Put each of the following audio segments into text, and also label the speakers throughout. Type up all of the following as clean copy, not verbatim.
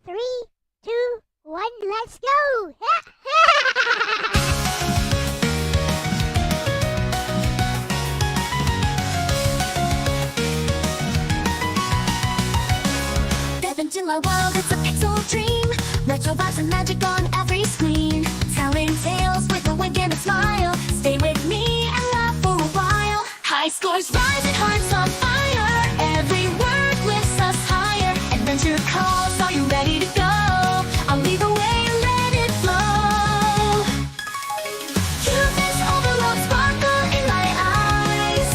Speaker 1: 3, 2, 1, let's go!
Speaker 2: Step into my world, it's a pixel dream. Retro vibes and magic on every screen. Telling tales with a wink and a smile. Stay with me and laugh for a while. High scores rise and hearts on fire. Every word lifts us higher. Adventure calls, are you ready to go? I'll lead the way and let it flow. Cuteness overload, sparkle in my eyes.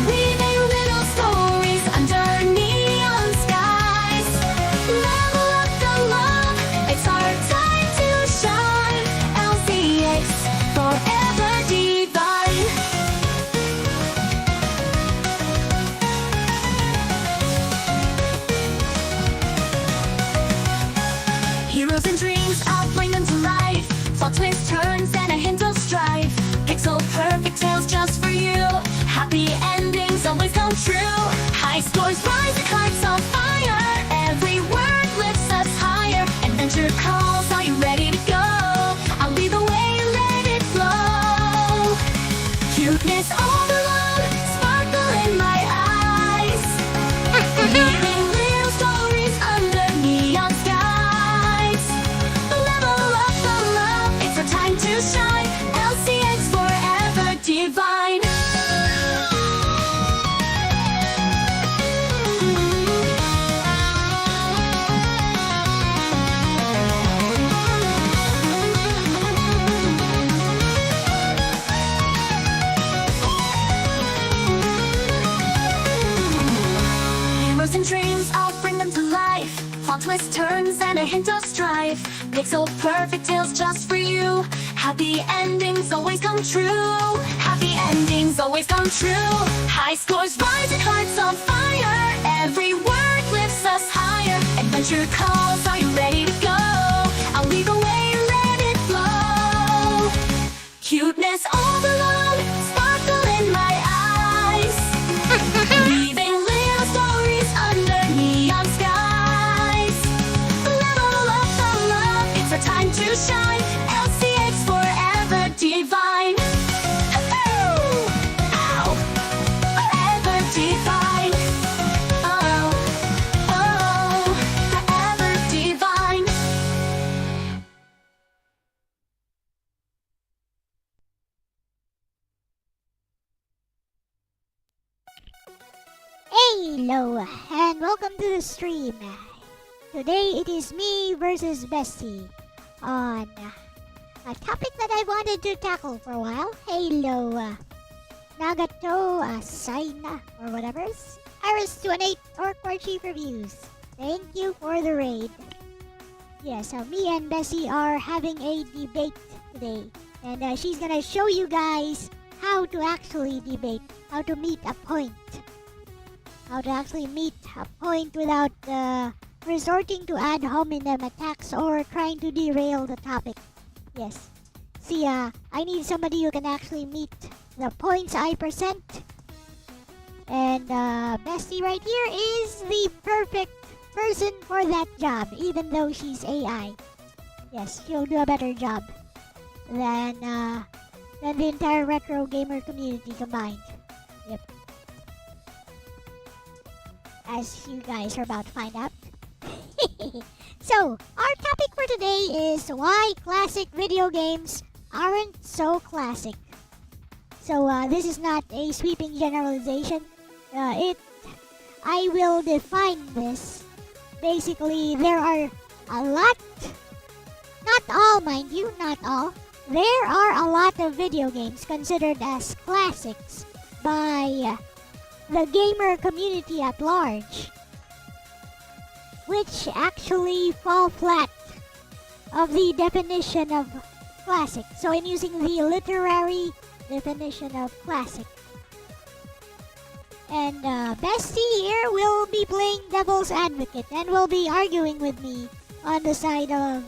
Speaker 2: Weaving little stories under neon skies. Level up the love, it's our time to shine. LCX, forever divine. Heroes and dreams, I'll bring them to life. Plot twists, turns, and a hint of strife. Pixel perfect tales just for you. Happy endings always come true. High scores rise and hearts on fire. Every word lifts us higher. Adventure calls, are you ready to go? I'll lead the way and let it flow. Cuteness overload, sparkle in my eyes. Weaving little stories under neon skies. Level up the love, it's our time to shine. LCX forever divine. Heroes and dreams, I'll bring them to life. Plot twists, turns, and a hint of strife. Pixel perfect tales just for you. Happy endings always come true. Happy endings always come true. High scores rise and hearts on fire. Every word lifts us higher. Adventure calls, are you ready to go? I'll lead the way and let it flow. Cuteness overload, sparkle in my eyes. Weaving little stories under neon skies. Level up the love, it's our time to shine. LCX forever divine. Ow! Forever divine. Oh, oh, forever divine.
Speaker 1: Hello, and welcome to the stream. Today it is me versus Bestie on a topic that I wanted to tackle for a while. Hello, Nagato, Saina, or whatever. Iris28 or Chief Reviews. Thank you for the raid. Yeah, so me and Bessie are having a debate today. And she's gonna show you guys how to actually debate, how to meet a point. How to actually meet a point without resorting to ad hominem attacks or trying to derail the topic. Yes. See, I need somebody who can actually meet the points I present. And Bestie right here is the perfect person for that job, even though she's AI. Yes, she'll do a better job than the entire retro gamer community combined. Yep. As you guys are about to find out. So, our topic for today is why classic video games aren't so classic. So, this is not a sweeping generalization. I will define this. Basically, there are a lot, not all, mind you, not all. There are a lot of video games considered as classics by the gamer community at large, which actually fall flat of the definition of classic. So I'm using the literary definition of classic. And Bestie here will be playing devil's advocate and will be arguing with me on the side of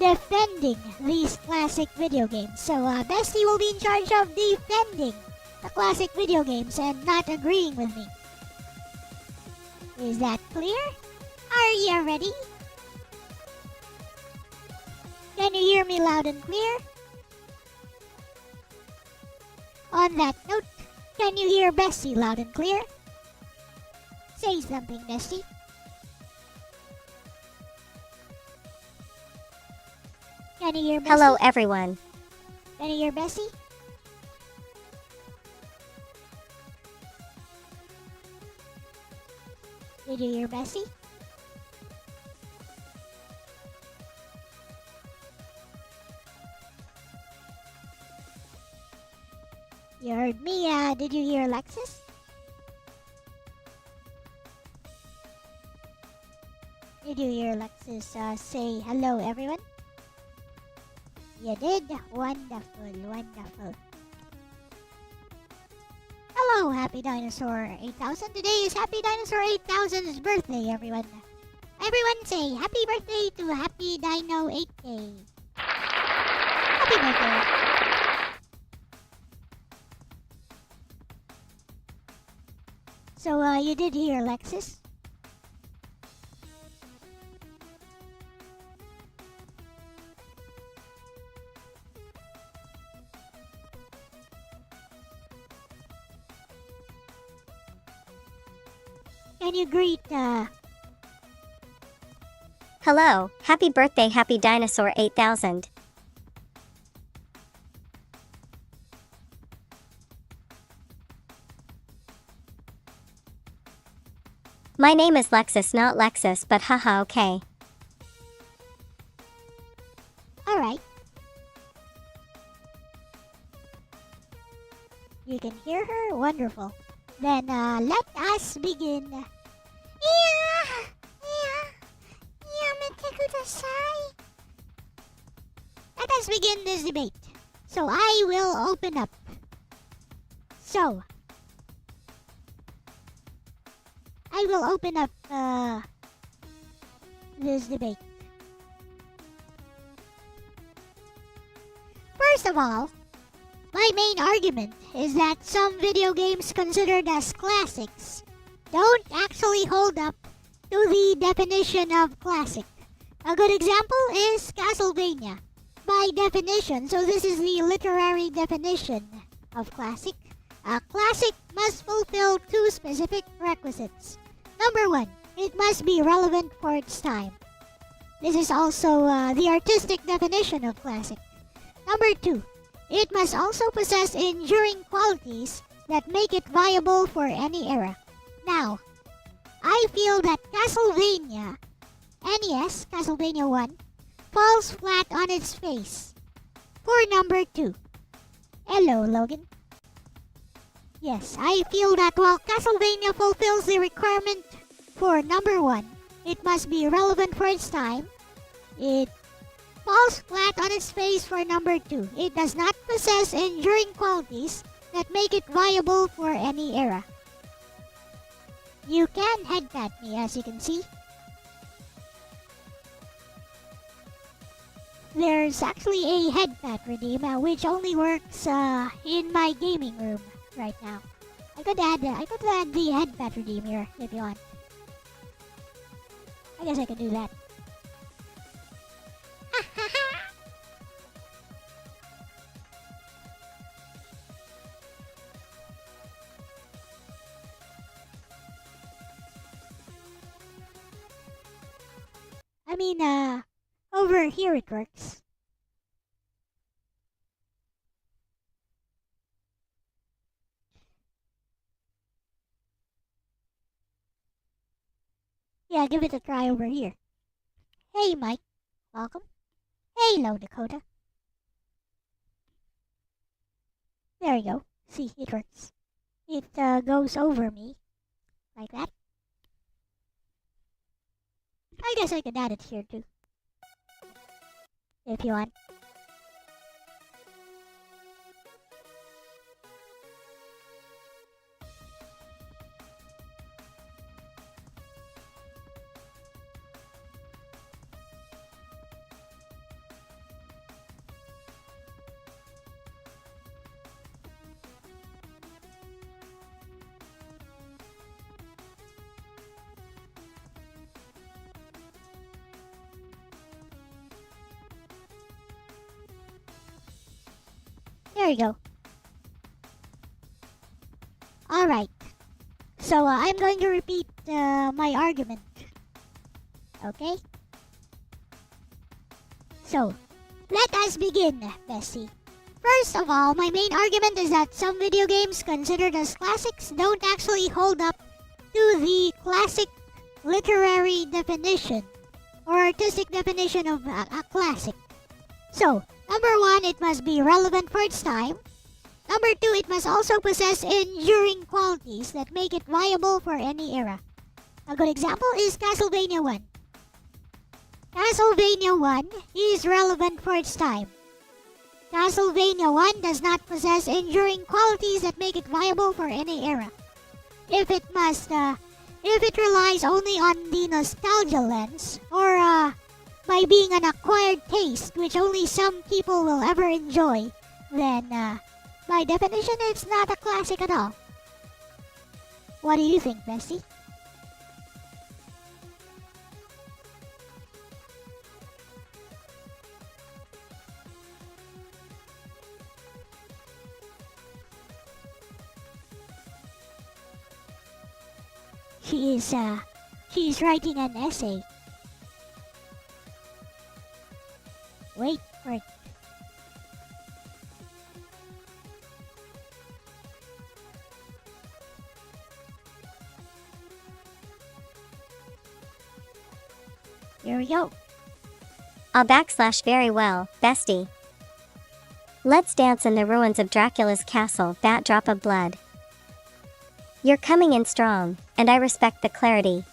Speaker 1: defending these classic video games. So Bestie will be in charge of defending the classic video games and not agreeing with me. Is that clear? Are you ready? Can you hear me loud and clear? On that note, can you hear Bestie loud and clear? Say something, Bestie. Can you hear Bestie?
Speaker 3: Hello, everyone.
Speaker 1: Can you hear Bessie? Did you hear Bessie? You heard me. Did you hear Lexis? Did you hear Lexis say hello, everyone? You did? Wonderful, wonderful. Hello, Happy Dinosaur 8000. Today is Happy Dinosaur 8000's birthday, everyone. Everyone say happy birthday to Happy Dino 8K. Happy birthday. So, you did hear Lexis? Can you greet,
Speaker 3: Hello, happy birthday, Happy Dinosaur 8000. My name is Lexis, not Lexus, but haha, okay.
Speaker 1: Alright. You can hear her? Wonderful. Then, let us begin. Let us begin this debate. So, I will open up. So, I will open up, this debate. First of all, my main argument is that some video games considered as classics don't actually hold up to the definition of classic. A good example is Castlevania. By definition, so this is the literary definition of classic. A classic must fulfill two specific requisites. Number one, it must be relevant for its time. This is also the artistic definition of classic. Number two, it must also possess enduring qualities that make it viable for any era. Now, I feel that Castlevania, NES, Castlevania 1, falls flat on its face. For number two. Hello, Logan. Yes, I feel that while Castlevania fulfills the requirement for number one, it must be relevant for its time, it falls flat on its face for number two. It does not possess enduring qualities that make it viable for any era. You can headpat me, as you can see. There's actually a headpat redeem which only works in my gaming room right now. I could add the headpat redeem here if you want. I guess I could do that. I mean, over here it works. Yeah, give it a try over here. Hey, Mike. Welcome. Hello, Dakota. There you go. See, it works. It goes over me. Like that. I guess I could add it here too. If you want. There you go. Alright. So I'm going to repeat my argument. Okay? So, let us begin, Bessie. First of all, my main argument is that some video games considered as classics don't actually hold up to the classic literary definition or artistic definition of a classic. So, number one, it must be relevant for its time. Number two, it must also possess enduring qualities that make it viable for any era. A good example is Castlevania 1. Castlevania 1 is relevant for its time. Castlevania 1 does not possess enduring qualities that make it viable for any era. If it relies only on the nostalgia lens, or by being an acquired taste which only some people will ever enjoy, then by definition it's not a classic at all. What do you think, Bessie? She is writing an essay. Wait for it. Here we go.
Speaker 3: I'll / very well, bestie. Let's dance in the ruins of Dracula's castle, that drop of blood. You're coming in strong, and I respect the clarity.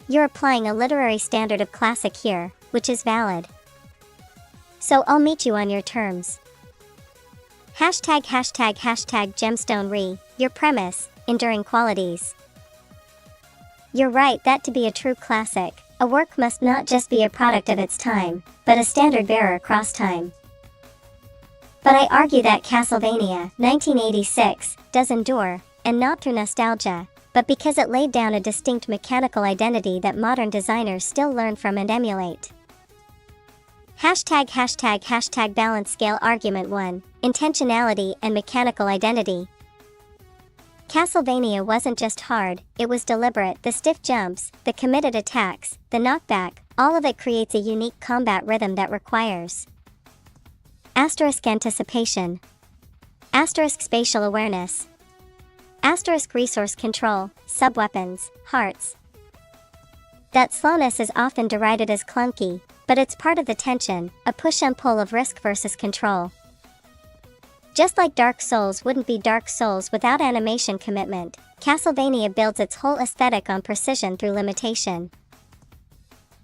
Speaker 3: You're applying a literary standard of classic here, which is valid. So I'll meet you on your terms. Hashtag gemstone your premise, enduring qualities. You're right that to be a true classic, a work must not just be a product of its time, but a standard bearer across time. But I argue that Castlevania 1986 does endure, and not through nostalgia, but because it laid down a distinct mechanical identity that modern designers still learn from and emulate. Hashtag balance scale argument 1, intentionality and mechanical identity. Castlevania wasn't just hard, it was deliberate. The stiff jumps, the committed attacks, the knockback, all of it creates a unique combat rhythm that requires anticipation, spatial awareness, resource control, subweapons, hearts. That slowness is often derided as clunky, but it's part of the tension, a push and pull of risk versus control. Just like Dark Souls wouldn't be Dark Souls without animation commitment, Castlevania builds its whole aesthetic on precision through limitation.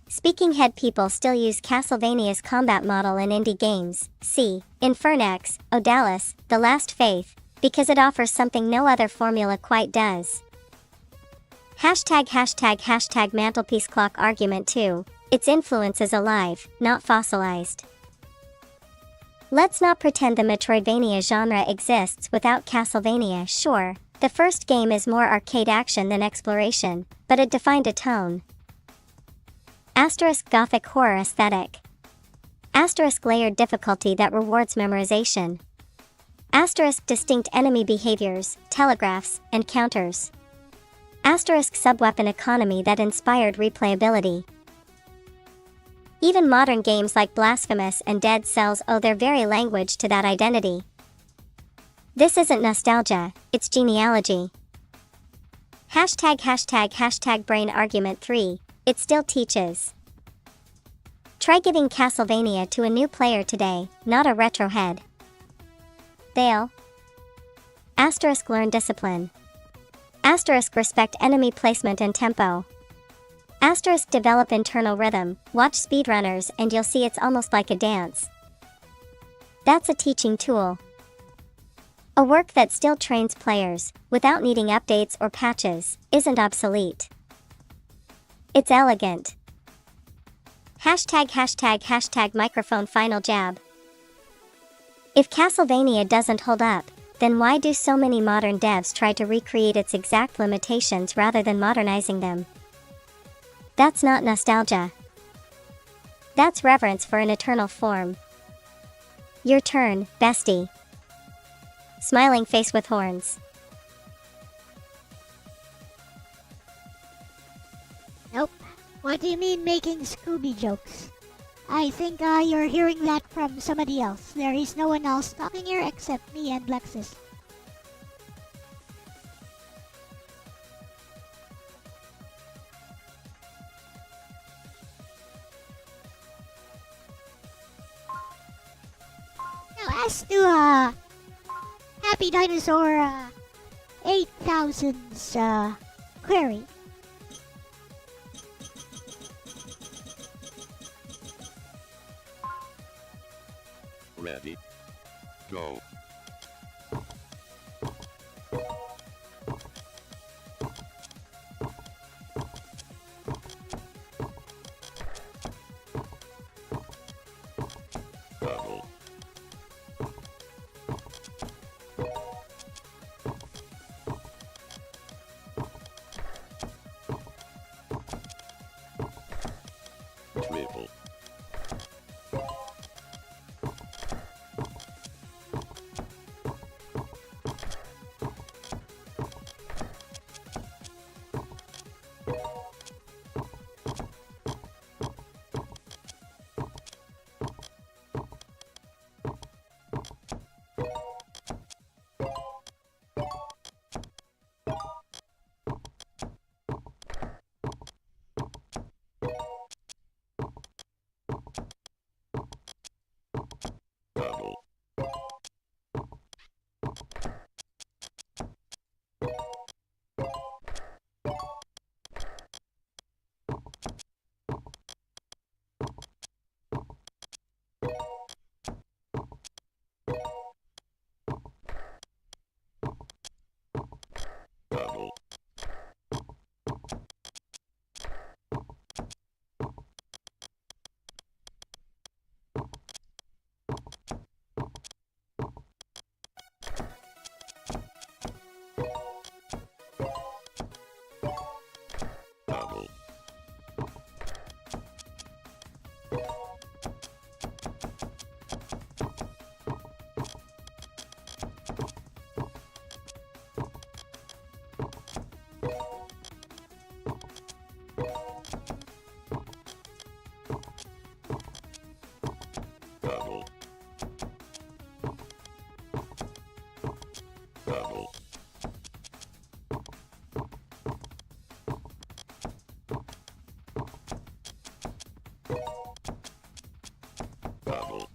Speaker 3: Speaking head people still use Castlevania's combat model in indie games, see Infernax, Odalis, The Last Faith, because it offers something no other formula quite does. Hashtag mantelpiece clock argument 2, its influence is alive, not fossilized. Let's not pretend the Metroidvania genre exists without Castlevania. Sure, the first game is more arcade action than exploration, but it defined a tone. Gothic horror aesthetic. Layered difficulty that rewards memorization. Distinct enemy behaviors, telegraphs, and counters. Subweapon economy that inspired replayability. Even modern games like Blasphemous and Dead Cells owe their very language to that identity. This isn't nostalgia, it's genealogy. Hashtag brain argument 3, it still teaches. Try giving Castlevania to a new player today, not a retro head. They'll learn discipline. Respect enemy placement and tempo. Develop internal rhythm, watch speedrunners and you'll see it's almost like a dance. That's a teaching tool. A work that still trains players, without needing updates or patches, isn't obsolete. It's elegant. Hashtag microphone final jab. If Castlevania doesn't hold up, then why do so many modern devs try to recreate its exact limitations rather than modernizing them? That's not nostalgia. That's reverence for an eternal form. Your turn, bestie. Smiling face with horns.
Speaker 1: Nope. What do you mean making Scooby jokes? I think you're hearing that from somebody else. There is no one else talking here except me and Lexis. Now as to Happy Dinosaur 8000's query.
Speaker 4: Ready. Go. Double. Triple. Double. Double. Double. Double. Double. Double. Double.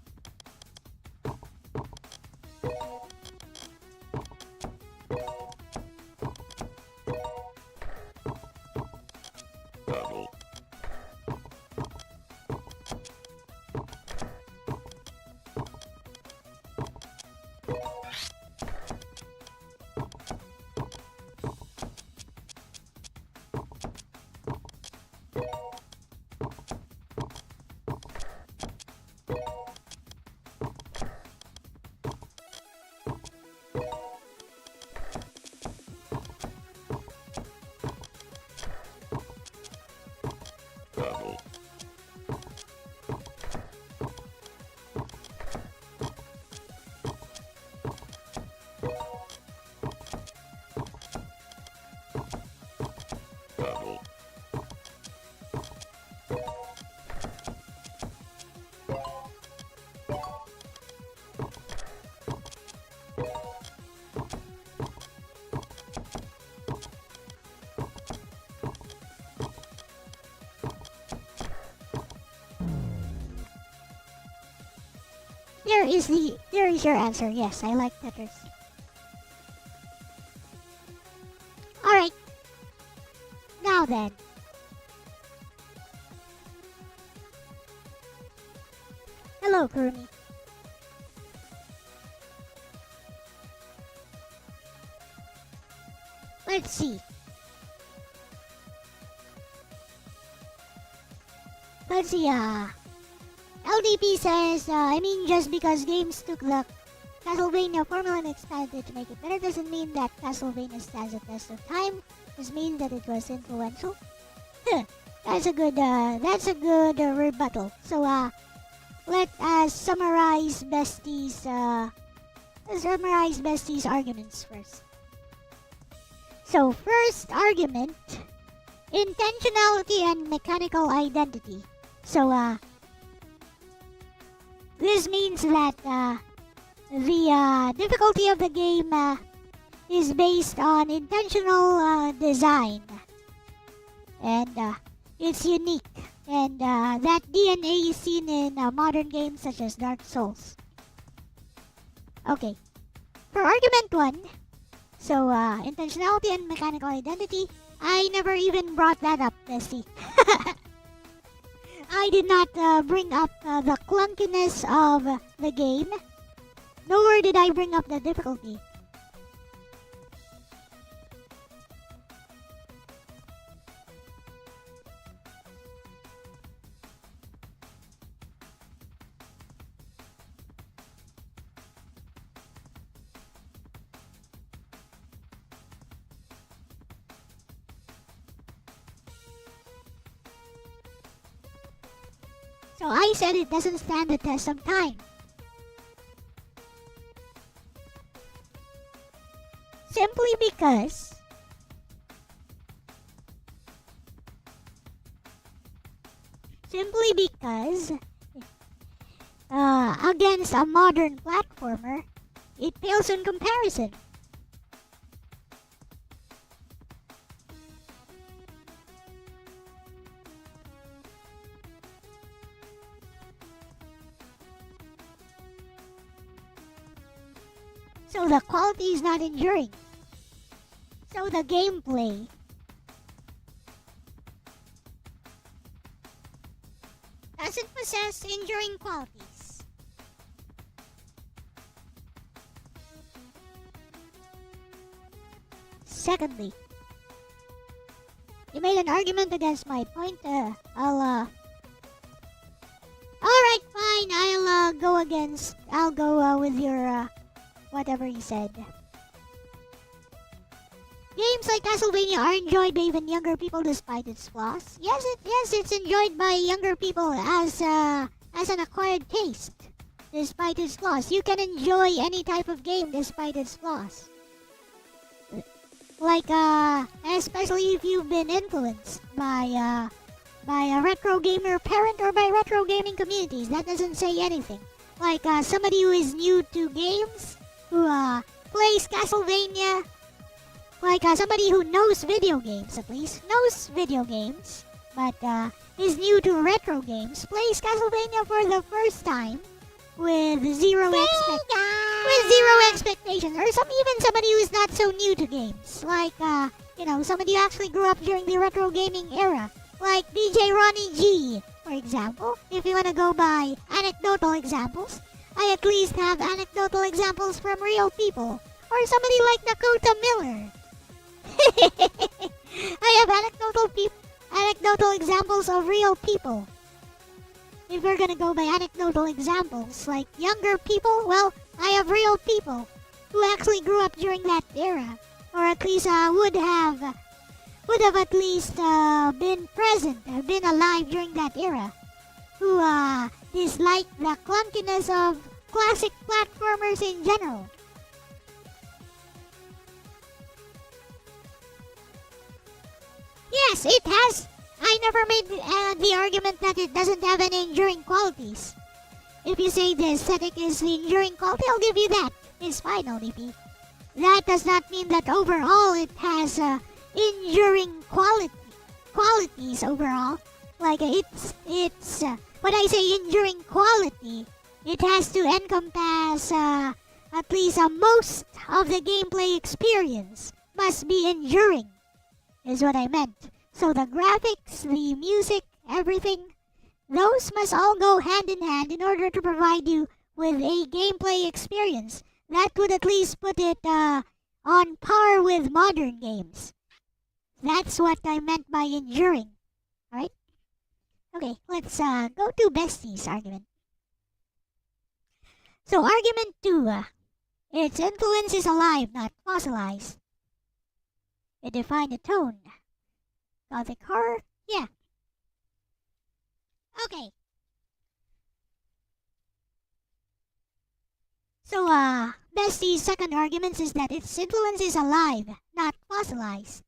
Speaker 4: Double. Double.
Speaker 1: There is your answer. Yes, I like Tetris. Alright. Now then. Hello, Kurumi. Let's see. LDP says, just because games took the Castlevania formula and expanded it to make it better doesn't mean that Castlevania stands the test of time. Just means that it was influential. That's a good rebuttal. So, let us summarize Bestie's arguments first. So first argument, intentionality and mechanical identity. So this means that the difficulty of the game is based on intentional design, and it's unique, and that DNA is seen in modern games such as Dark Souls. Okay, for argument 1, so intentionality and mechanical identity, I never even brought that up, Bestie. I did not bring up the clunkiness of the game, nor did I bring up the difficulty. So I said it doesn't stand the test of time. Simply because against a modern platformer, it pales in comparison. So the quality is not enduring. So the gameplay doesn't possess enduring qualities. Secondly, you made an argument against my point. Alright, fine. I'll go with your whatever you said. Games like Castlevania are enjoyed by even younger people despite its flaws. Yes, it's enjoyed by younger people as an acquired taste, despite its flaws. You can enjoy any type of game despite its flaws. Like especially if you've been influenced by a retro gamer parent or by retro gaming communities. That doesn't say anything. Like somebody who is new to games, who plays Castlevania, like somebody who knows video games, at least knows video games, but is new to retro games, plays Castlevania for the first time with zero expectations, or even somebody who is not so new to games, like somebody who actually grew up during the retro gaming era, like DJ Ronnie G, for example. If you want to go by anecdotal examples, I at least have anecdotal examples from real people, or somebody like Dakota Miller. I have anecdotal examples of real people. If we're gonna go by anecdotal examples, like younger people, well, I have real people who actually grew up during that era, or at least would have at least been present, been alive during that era, who dislike the clunkiness of classic platformers in general. Yes, it has. I never made the argument that it doesn't have any enduring qualities. If you say the aesthetic is the enduring quality, I'll give you that. It's fine, ODP. That does not mean that overall it has enduring qualities overall. Like it's when I say enduring quality, it has to encompass at least most of the gameplay experience must be enduring, is what I meant. So the graphics, the music, everything, those must all go hand in hand in order to provide you with a gameplay experience that would at least put it on par with modern games. That's what I meant by enduring. Alright? Okay, let's go to Bestie's argument. So argument 2, its influence is alive, not fossilized. It defined a tone. Gothic horror? Yeah. Okay. So, Bestie's second argument is that its influence is alive, not fossilized.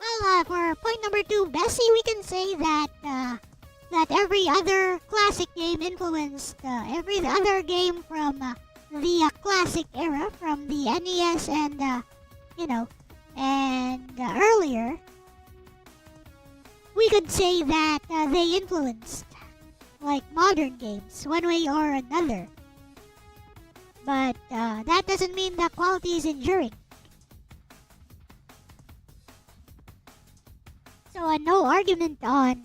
Speaker 1: Well, for point number 2, Bestie, we can say that that every other classic game influenced every other game from the classic era, from the NES and earlier. We could say that they influenced like modern games one way or another. But that doesn't mean the quality is enduring. So no argument on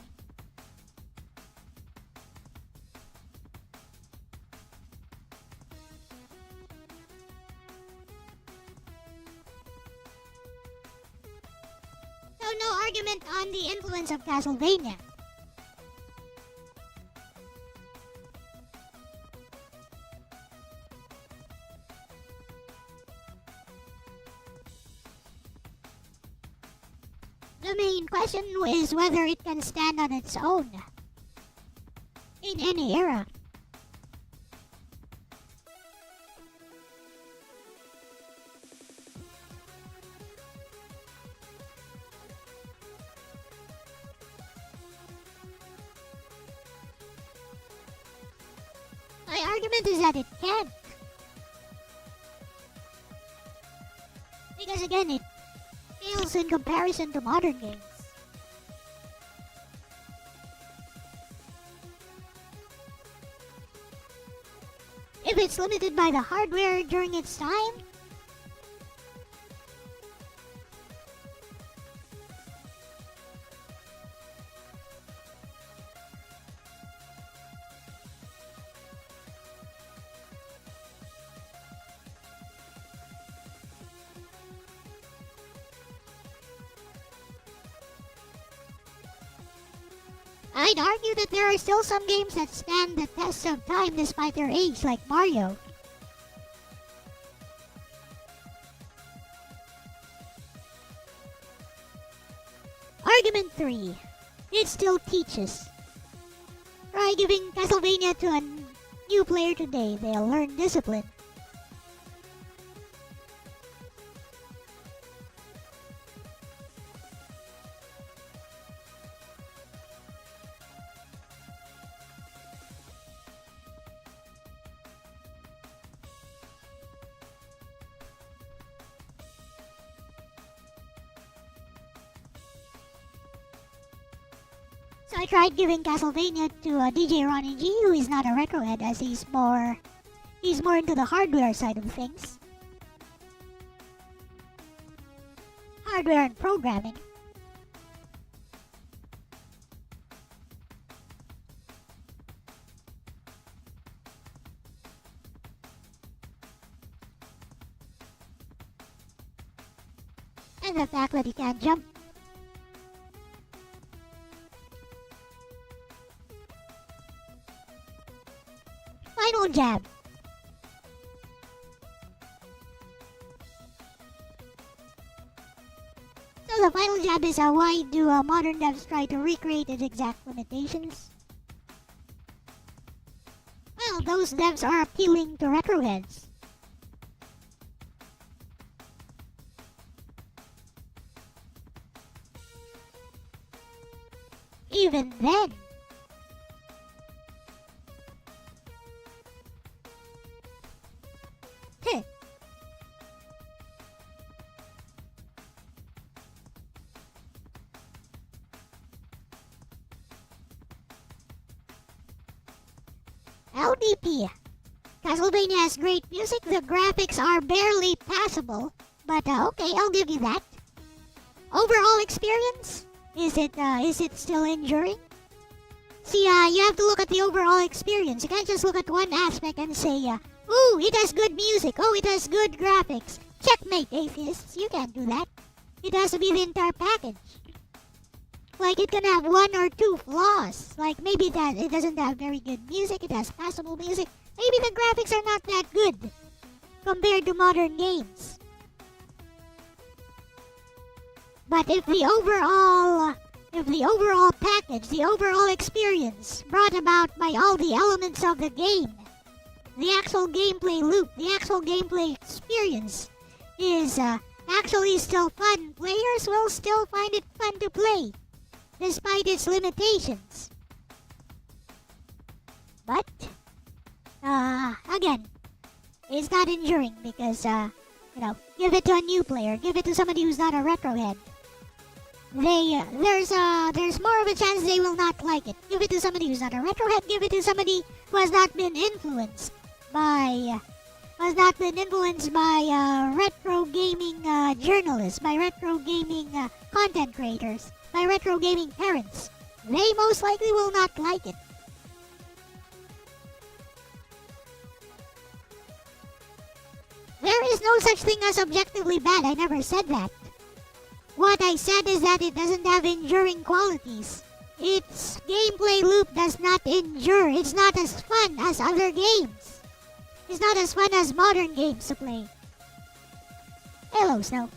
Speaker 1: the influence of Castlevania. The main question is whether it can stand on its own in any era. My argument is that it can. Because again, it fails in comparison to modern games. If it's limited by the hardware during its time, I'd argue that there are still some games that stand the test of time despite their age, like Mario. Argument 3. It still teaches. Try giving Castlevania to a new player today, they'll learn discipline. So I tried giving Castlevania to DJ Ronnie G, who is not a retrohead, as he's more into the hardware side of things. Hardware and programming. And the fact that he can't jump. Final jab. So the final jab is why do modern devs try to recreate its exact limitations? Well, those devs are appealing to retroheads. Even then, LDP. Castlevania has great music, the graphics are barely passable, but okay, I'll give you that. Overall experience? Is it still enduring? See, you have to look at the overall experience. You can't just look at one aspect and say, ooh, it has good music, oh, it has good graphics. Checkmate, atheists, you can't do that. It has to be the entire package. Like, it can have one or two flaws. Like, maybe that it doesn't have very good music, it has passable music. Maybe the graphics are not that good compared to modern games. But if the overall if the overall package, the overall experience brought about by all the elements of the game, the actual gameplay loop, the actual gameplay experience is actually still fun, players will still find it fun to play, despite its limitations. But, again, it's not enduring because, give it to a new player, give it to somebody who's not a retrohead. There's more of a chance they will not like it. Give it to somebody who's not a retrohead, give it to somebody who has not been influenced by retro gaming journalists, by retro gaming content creators, by retro gaming parents. They most likely will not like it. There is no such thing as objectively bad. I never said that. What I said is that it doesn't have enduring qualities. Its gameplay loop does not endure. It's not as fun as other games. It's not as fun as modern games to play. Hello, Snow.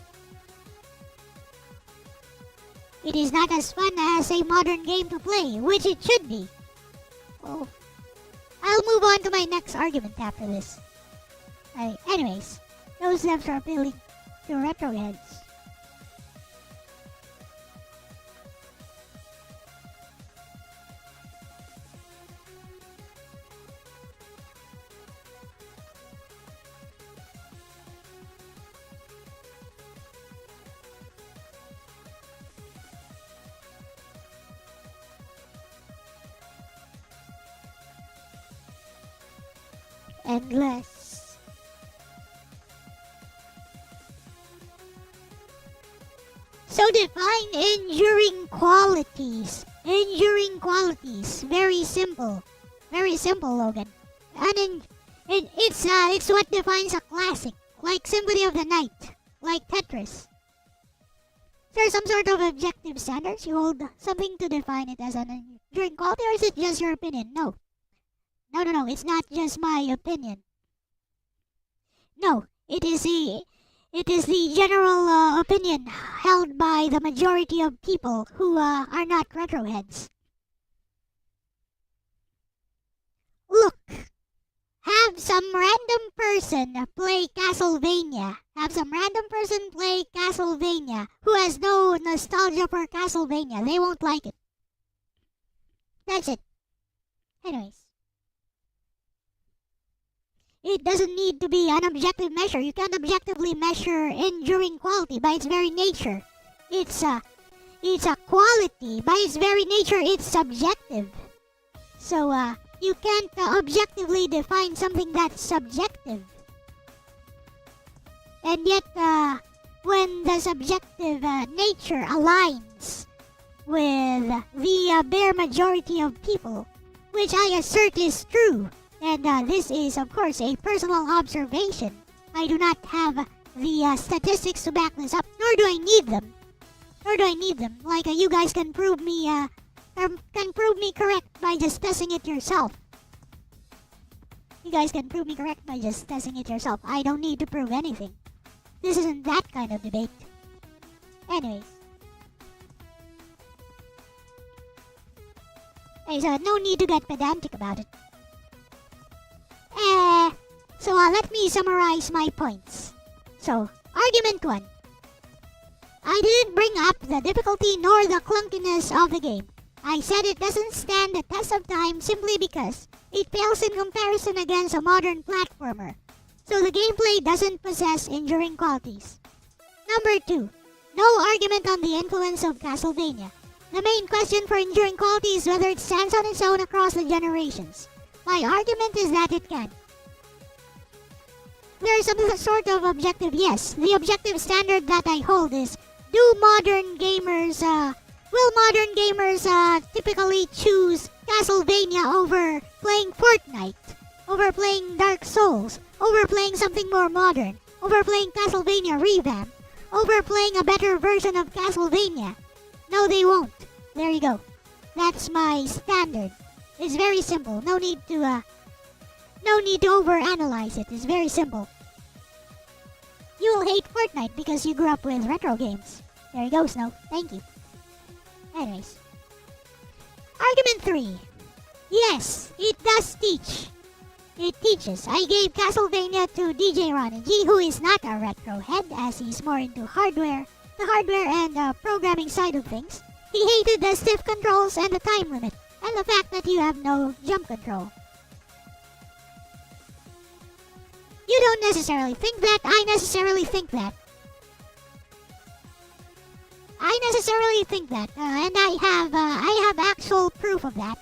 Speaker 1: It is not as fun as a modern game to play, which it should be. Oh. I'll move on to my next argument after this. Anyways, those devs are appealing to retroheads. Endless. So define enduring qualities. Enduring qualities. Very simple. Very simple, Logan. And it's what defines a classic. Like Symphony of the Night. Like Tetris. Is there some sort of objective standards? You hold something to define it as an enduring quality, or is it just your opinion? No. No, it's not just my opinion. No, it is the general opinion held by the majority of people who are not retroheads. Look, have some random person play Castlevania. Have some random person play Castlevania who has no nostalgia for Castlevania. They won't like it. That's it. Anyways. It doesn't need to be an objective measure. You can't objectively measure enduring quality by its very nature. It's a quality. By its very nature, it's subjective. So, you can't objectively define something that's subjective. And yet, when the subjective nature aligns with the bare majority of people, which I assert is true, and this is, of course, a personal observation. I do not have the statistics to back this up, nor do I need them. Like you guys can prove me correct by just testing it yourself. You guys can prove me correct by just testing it yourself. I don't need to prove anything. This isn't that kind of debate. Anyways. There's no need to get pedantic about it. So let me summarize my points. So, argument 1. I didn't bring up the difficulty nor the clunkiness of the game. I said it doesn't stand the test of time simply because it pales in comparison against a modern platformer. So the gameplay doesn't possess enduring qualities. Number 2. No argument on the influence of Castlevania. The main question for enduring quality is whether it stands on its own across the generations. My argument is that it can. There is some sort of objective, yes. The objective standard that I hold is, will modern gamers typically choose Castlevania over playing Fortnite, over playing Dark Souls, over playing something more modern, over playing Castlevania Revamp, over playing a better version of Castlevania? No, they won't. There you go. That's my standard. It's very simple. No need to overanalyze it. It's very simple. You will hate Fortnite because you grew up with retro games. There you go, Snow. Thank you. Anyways. Argument 3. Yes, it does teach. It teaches. I gave Castlevania to DJ Ronnie G, who is not a retro head as he's more into the hardware and programming side of things. He hated the stiff controls and the time limit, and the fact that you have no jump control. You don't necessarily think that, I necessarily think that. And I have actual proof of that.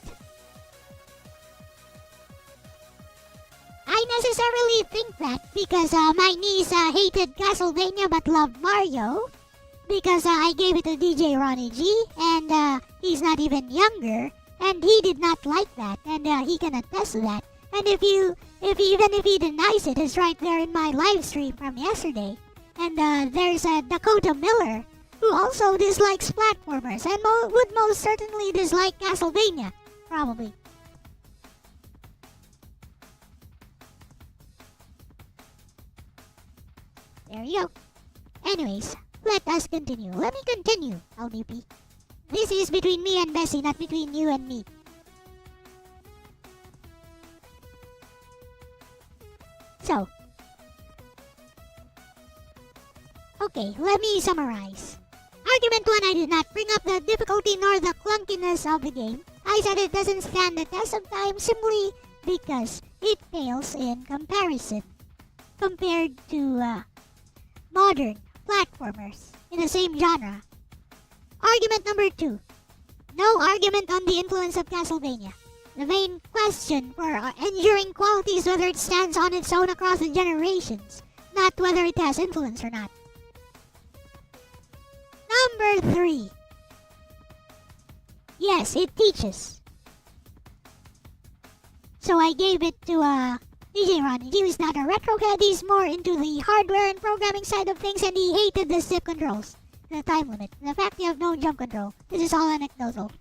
Speaker 1: I necessarily think that because my niece hated Castlevania but loved Mario. Because I gave it to DJ Ronnie G, and he's not even younger, and he did not like that, and he can attest to that. And even if he denies it, it's right there in my live stream from yesterday. And there's Dakota Miller, who also dislikes platformers and would most certainly dislike Castlevania, probably. There you go. Anyways, let us continue. Let me continue, LDP. This is between me and Bessie, not between you and me. So, okay, let me summarize. Argument 1, I did not bring up the difficulty nor the clunkiness of the game. I said it doesn't stand the test of time simply because it fails in comparison compared to modern platformers in the same genre. Argument number 2, no argument on the influence of Castlevania. The main question for enduring quality is whether it stands on its own across the generations, not whether it has influence or not. Number 3. Yes, it teaches. So I gave it to DJ Ronnie. He was not a retro head, he's more into the hardware and programming side of things, and he hated the stick controls, the time limit, the fact you have no jump control. This is all anecdotal.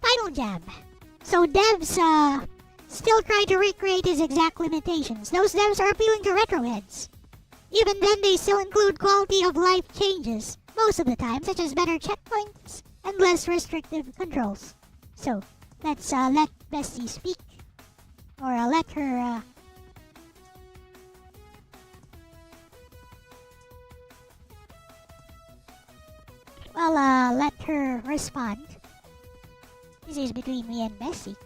Speaker 1: Final jab. So devs still try to recreate his exact limitations. Those devs are appealing to retro heads. Even then, they still include quality of life changes most of the time, such as better checkpoints and less restrictive controls. So let's let Bestie speak, or let her let her respond. This is between me and Bessie.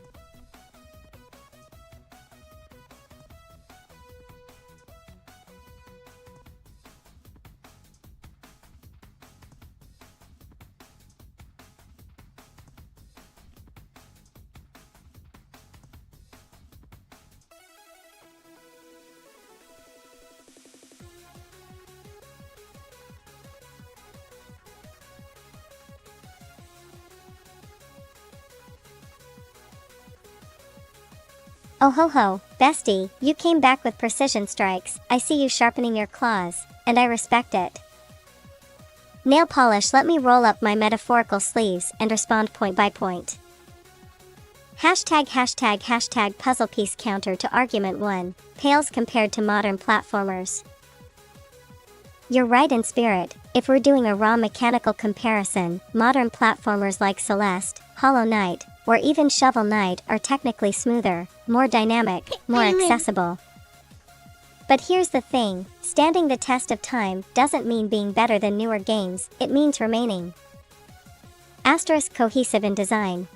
Speaker 3: Oh ho ho, Bestie, you came back with precision strikes. I see you sharpening your claws, and I respect it. Nail polish, let me roll up my metaphorical sleeves and respond point by point. Hashtag puzzle piece counter to argument 1, pales compared to modern platformers. You're right in spirit. If we're doing a raw mechanical comparison, modern platformers like Celeste, Hollow Knight, or even Shovel Knight are technically smoother, more dynamic, more accessible. But here's the thing, standing the test of time doesn't mean being better than newer games, it means remaining * cohesive in design,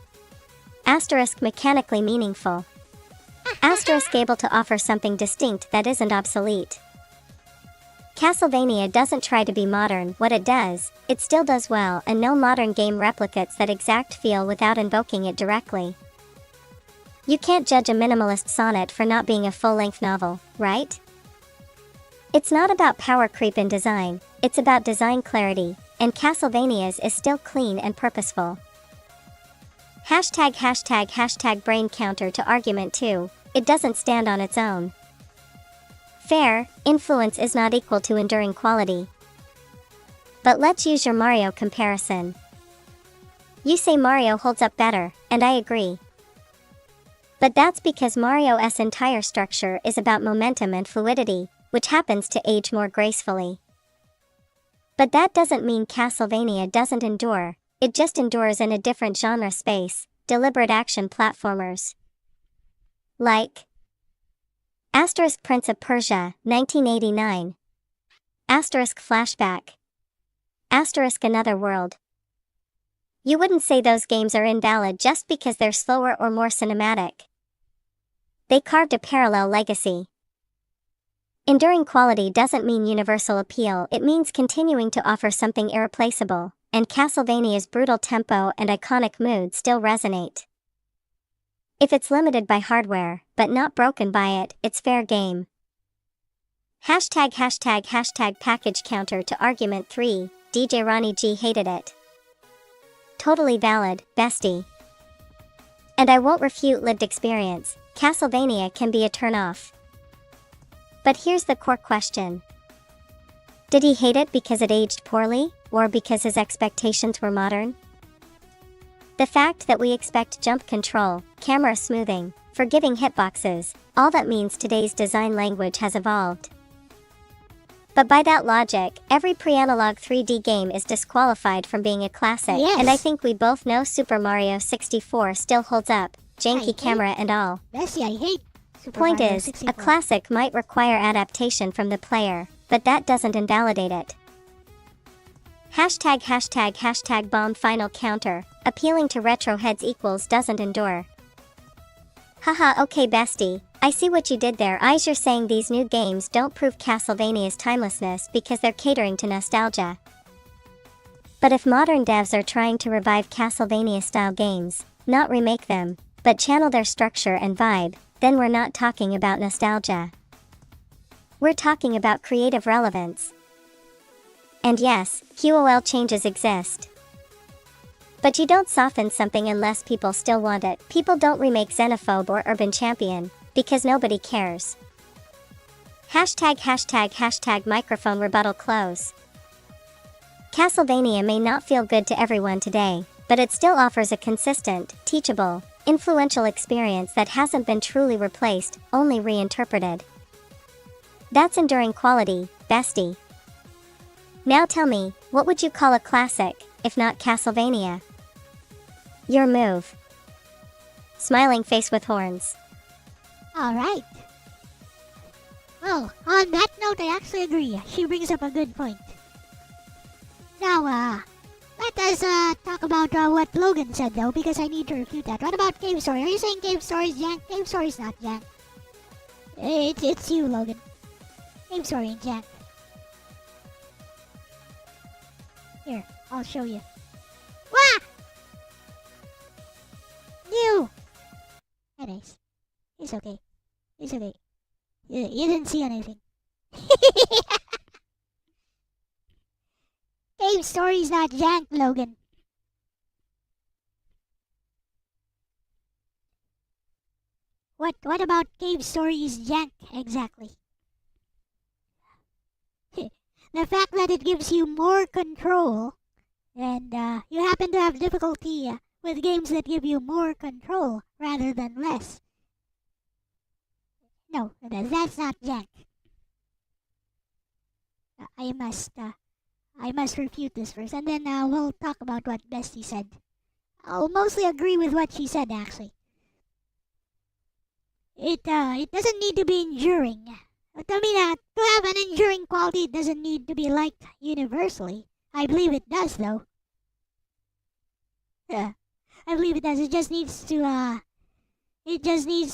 Speaker 3: * mechanically meaningful, * able to offer something distinct that isn't obsolete. Castlevania doesn't try to be modern. What it does, it still does well, and no modern game replicates that exact feel without invoking it directly. You can't judge a minimalist sonnet for not being a full-length novel, right? It's not about power creep in design, it's about design clarity, and Castlevania's is still clean and purposeful. Hashtag brain counter to argument 2, it doesn't stand on its own. Fair, influence is not equal to enduring quality. But let's use your Mario comparison. You say Mario holds up better, and I agree. But that's because Mario's entire structure is about momentum and fluidity, which happens to age more gracefully. But that doesn't mean Castlevania doesn't endure, it just endures in a different genre space, deliberate action platformers. Like Asterisk Prince of Persia, 1989. Asterisk Flashback. Asterisk Another World. You wouldn't say those games are invalid just because they're slower or more cinematic. They carved a parallel legacy. Enduring quality doesn't mean universal appeal, it means continuing to offer something irreplaceable, and Castlevania's brutal tempo and iconic mood still resonate. If it's limited by hardware, but not broken by it, it's fair game. ### package counter to argument 3, DJ Ronnie G hated it. Totally valid, bestie. And I won't refute lived experience, Castlevania can be a turn-off. But here's the core question. Did he hate it because it aged poorly, or because his expectations were modern? The fact that we expect jump control, camera smoothing, forgiving hitboxes, all that means today's design language has evolved. But by that logic, every pre-analog 3D game is disqualified from being a classic,
Speaker 1: Yes.
Speaker 3: and I think we both know Super Mario 64 still holds up, janky
Speaker 1: I
Speaker 3: camera and all.
Speaker 1: Bestie, I hate Super
Speaker 3: Point
Speaker 1: Mario
Speaker 3: is,
Speaker 1: 64.
Speaker 3: a classic might require adaptation from the player, but that doesn't invalidate it. ### bomb final counter, appealing to retro heads equals doesn't endure. Haha, okay bestie, I see what you did there. You're saying these new games don't prove Castlevania's timelessness because they're catering to nostalgia. But if modern devs are trying to revive Castlevania-style games, not remake them, but channel their structure and vibe, then we're not talking about nostalgia. We're talking about creative relevance. And yes, QOL changes exist. But you don't soften something unless people still want it. People don't remake Xenophobe or Urban Champion, because nobody cares. ### microphone rebuttal close. Castlevania may not feel good to everyone today, but it still offers a consistent, teachable, influential experience that hasn't been truly replaced, only reinterpreted. That's enduring quality, bestie. Now tell me, what would you call a classic, if not Castlevania? Your move. Smiling face with horns.
Speaker 1: Alright. Well, on that note, I actually agree. She brings up a good point. Now, let us talk about what Logan said, though, because I need to refute that. What about Cave Story? Are you saying Cave Story is jank? Cave Story is not jank. It's you, Logan. Cave Story ain't jank. Here, I'll show you. Wah! You! Anyways, it's okay. It's okay. You didn't see anything. Cave Story's not jank, Logan. What about Cave Story is jank exactly? The fact that it gives you more control, and you happen to have difficulty with games that give you more control rather than less. No, that's not jank. I must refute this first, and then we'll talk about what Bestie said. I'll mostly agree with what she said, actually. It doesn't need to be enduring. I mean, to have an enduring quality, it doesn't need to be liked universally. I believe it does, though. I believe it does. It just needs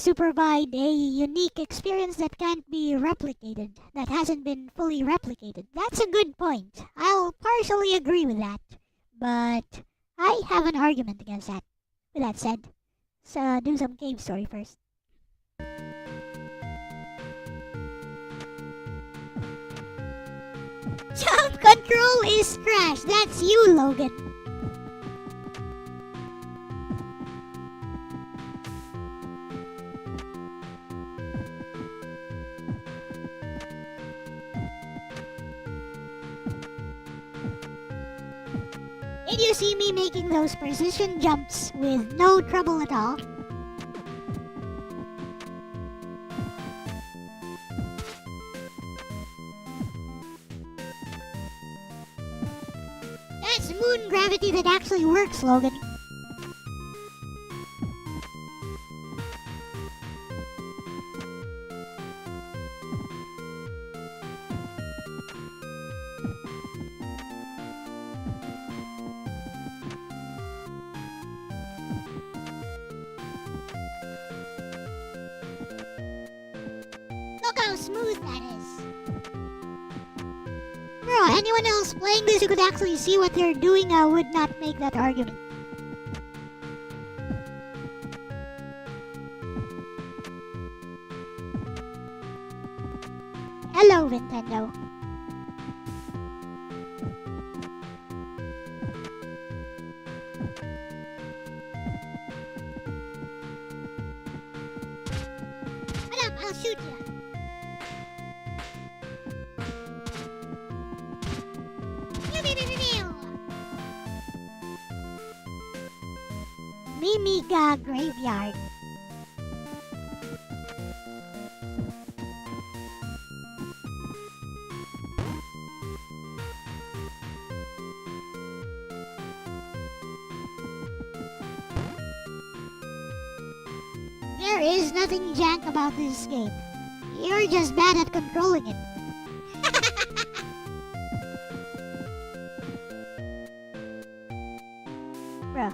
Speaker 1: to provide a unique experience that can't be replicated, that hasn't been fully replicated. That's a good point. I'll partially agree with that, but I have an argument against that. With that said, let's do some Cave Story first. Jump control is trash. That's you, Logan. Did you see me making those precision jumps with no trouble at all? moon gravity that actually works, Logan. Look how smooth that is. Bro, anyone else playing this who could actually see what they're doing would not make that argument. Hello, Nintendo. What up? I'll shoot you. Mimiga Graveyard. There is nothing jank about this game. You're just bad at controlling it. Bruh.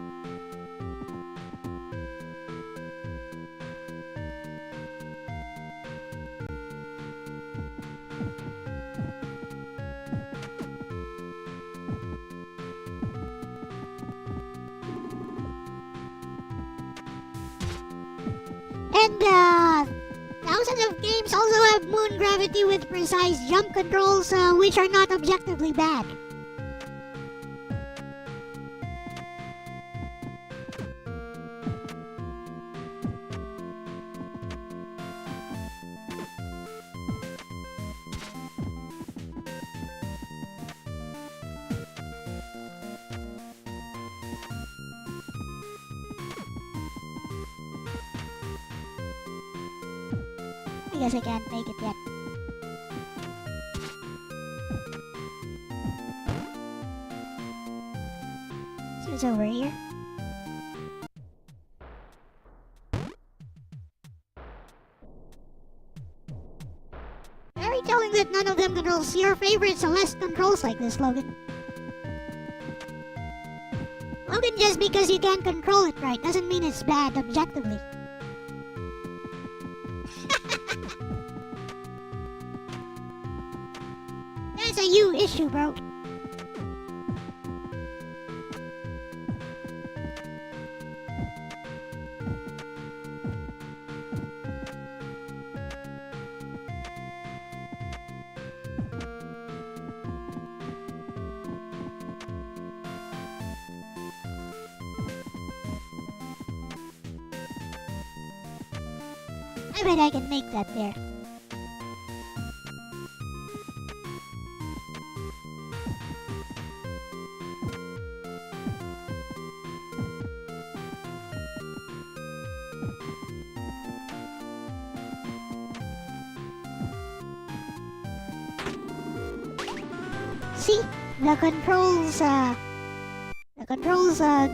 Speaker 1: And thousands of games also have moon gravity with precise jump controls, which are not objectively bad. I guess I can't make it yet. So it's over here. Very telling that none of them controls your favorite Celeste controls like this, Logan. Logan, just because you can't control it right doesn't mean it's bad objectively. That's a you issue, bro. I bet I can make that there. See, the controls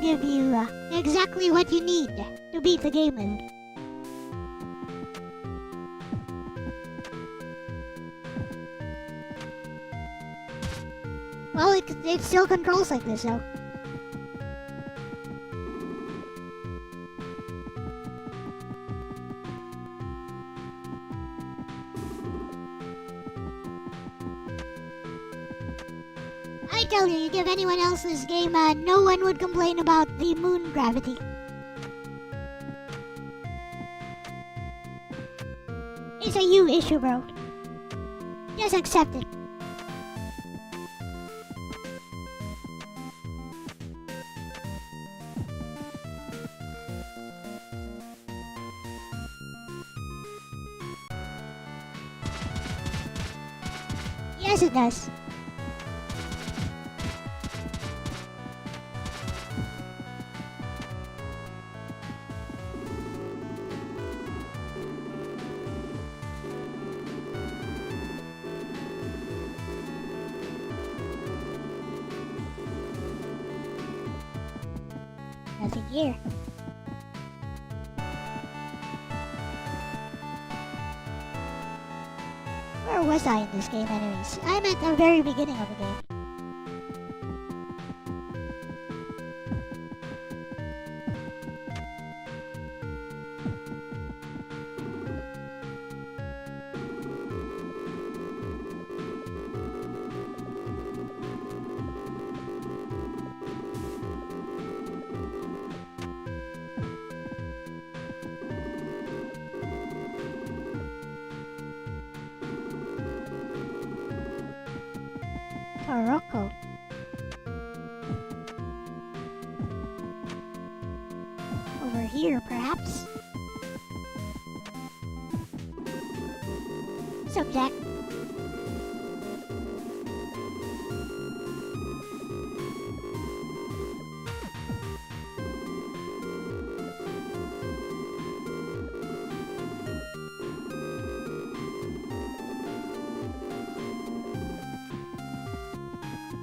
Speaker 1: give you exactly what you need to beat the game mode. Well, it still controls like this, though. I tell you, you give anyone else this game, no one would complain about the moon gravity. It's a you issue, bro. Just accept it. Yes, it does. Nothing here. Where was I in this game anyways? I'm at the very beginning of the game. Morocco. Over here, perhaps? Sup, Jack?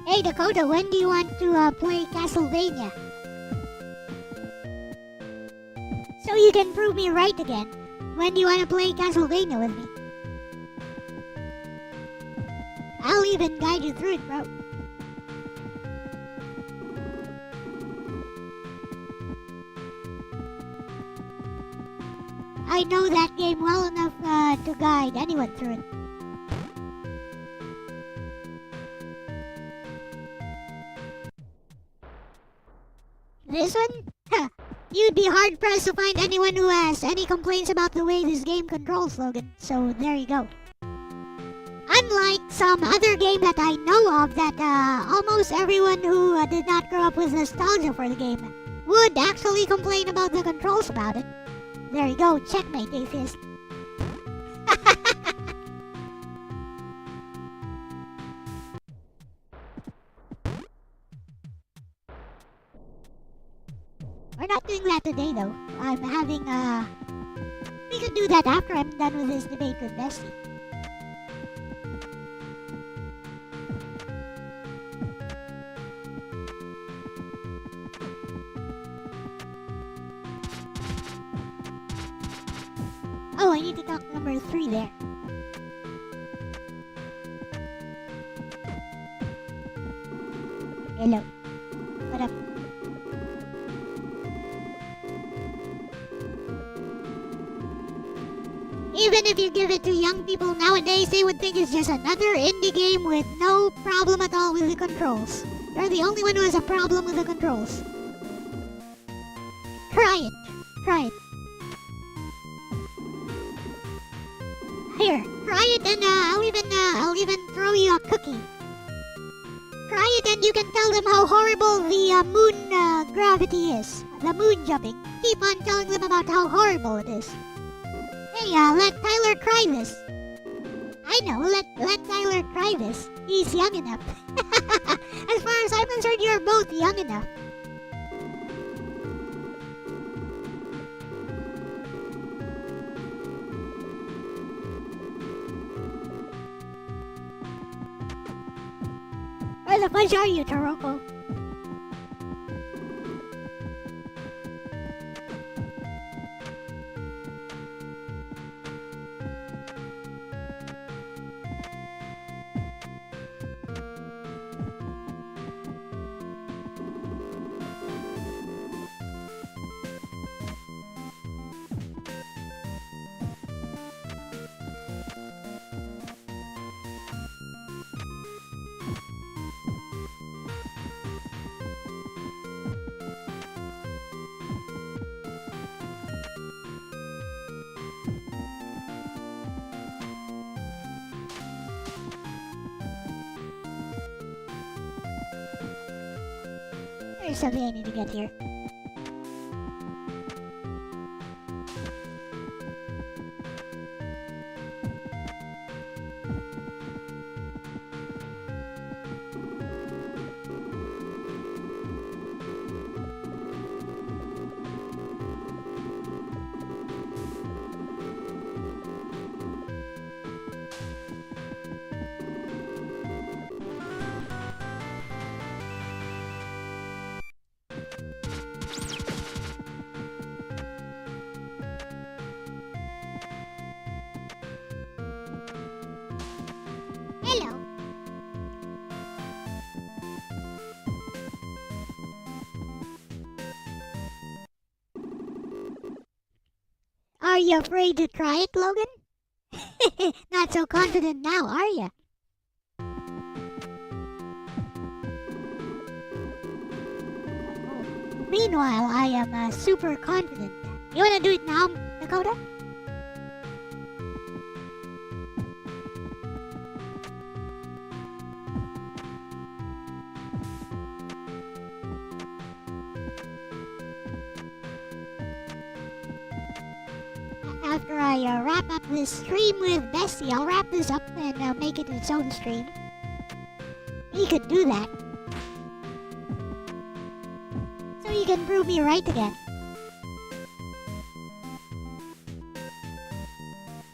Speaker 1: Hey Dakota, when do you want to play Castlevania? So you can prove me right again. When do you want to play Castlevania with me? I'll even guide you through it, bro. I know that game well enough to guide anyone through it. This one? Huh. You'd be hard-pressed to find anyone who has any complaints about the way this game controls, Logan. So there you go. Unlike some other game that I know of that almost everyone who did not grow up with nostalgia for the game would actually complain about the controls about it. There you go, checkmate, atheist. We're not doing that today though. I'm having we could do that after I'm done with this debate with Bestie. Oh, I need to talk number 3 there. Hello. What up? Even if you give it to young people nowadays, they would think it's just another indie game with no problem at all with the controls. You're the only one who has a problem with the controls. Try it. Try it. Here, try it and I'll even throw you a cookie. Try it and you can tell them how horrible the moon gravity is. The moon jumping. Keep on telling them about how horrible it is. Hey, let Tyler try this. I know, let Tyler try this. He's young enough. As far as I'm concerned, you're both young enough. Where the fudge are you, Taroko? There's something I need to get here. Are you afraid to try it, Logan? Not so confident now, are you? Meanwhile, I am super confident. You wanna do it now, Dakota? After I wrap up this stream with Bestie, I'll wrap this up and make it its own stream. You could do that. So you can prove me right again.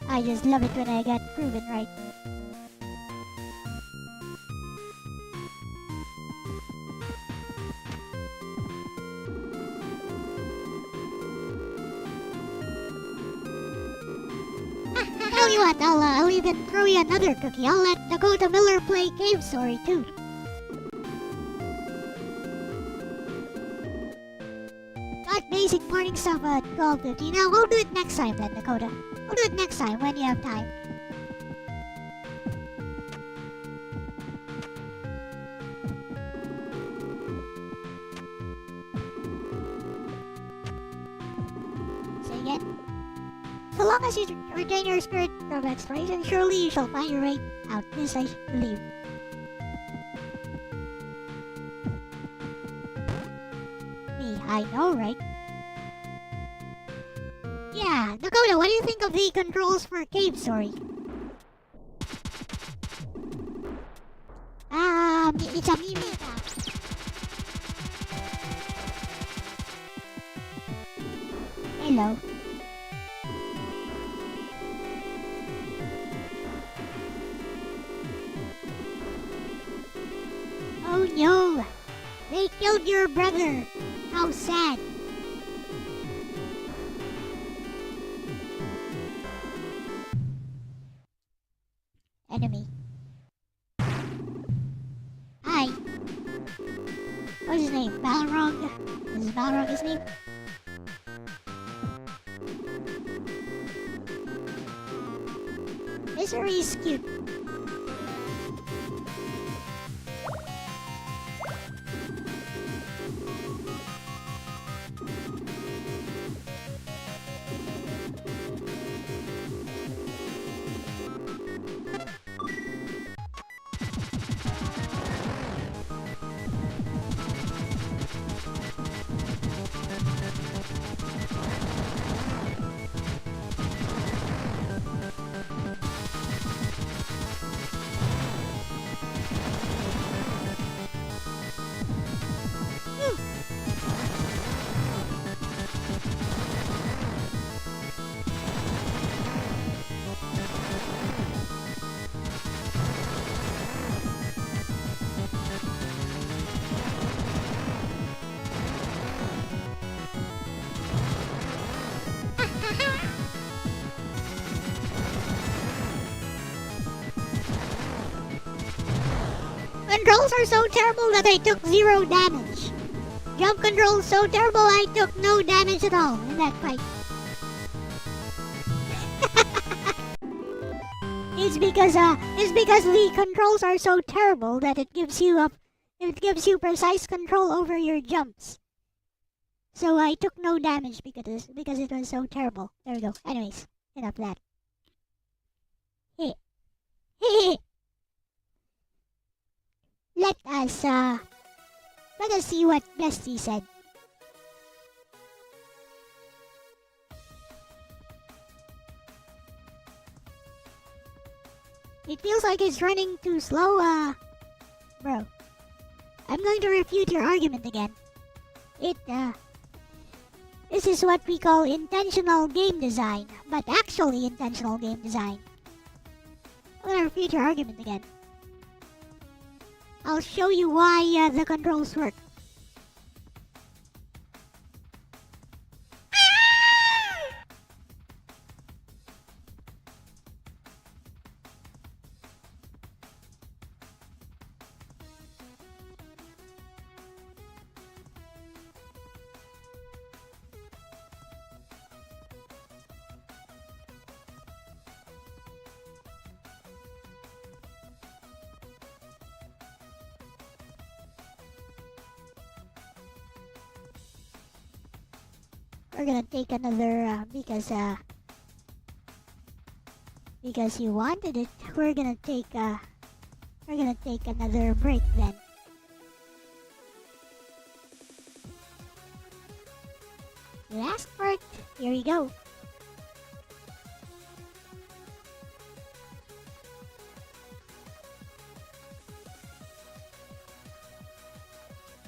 Speaker 1: I just love it when I get proven right. Tell you what, I'll even throw you another cookie. I'll let Dakota Miller play Cave Story too. Got basic morning stuff at 12:50. Now we'll do it next time then, Dakota. We'll do it next time when you have time. Say again. So long as you retain your spirit of exploration, surely you shall find your way out. This I believe. Me, I know, right? Yeah, Dakota, what do you think of the controls for Cave Story? It's a meme. Hello. Oh no! They killed your brother! How sad! Enemy. Hi. What's his name? Balrog? Is Balrog his name? Misery is cute. Controls are so terrible that I took 0 damage. Jump controls so terrible I took no damage at all in that fight. It's because the controls are so terrible that it gives you precise control over your jumps. So I took no damage because it was so terrible. There we go. Anyways, enough of that. Heh. Let us see what Bestie said. It feels like it's running too slow, bro. I'm going to refute your argument again. This is what we call intentional game design, but actually intentional game design. I'm going to refute your argument again. I'll show you why the controls work. we're gonna take another because you wanted it. We're gonna take another break then. You asked for it. Here you go.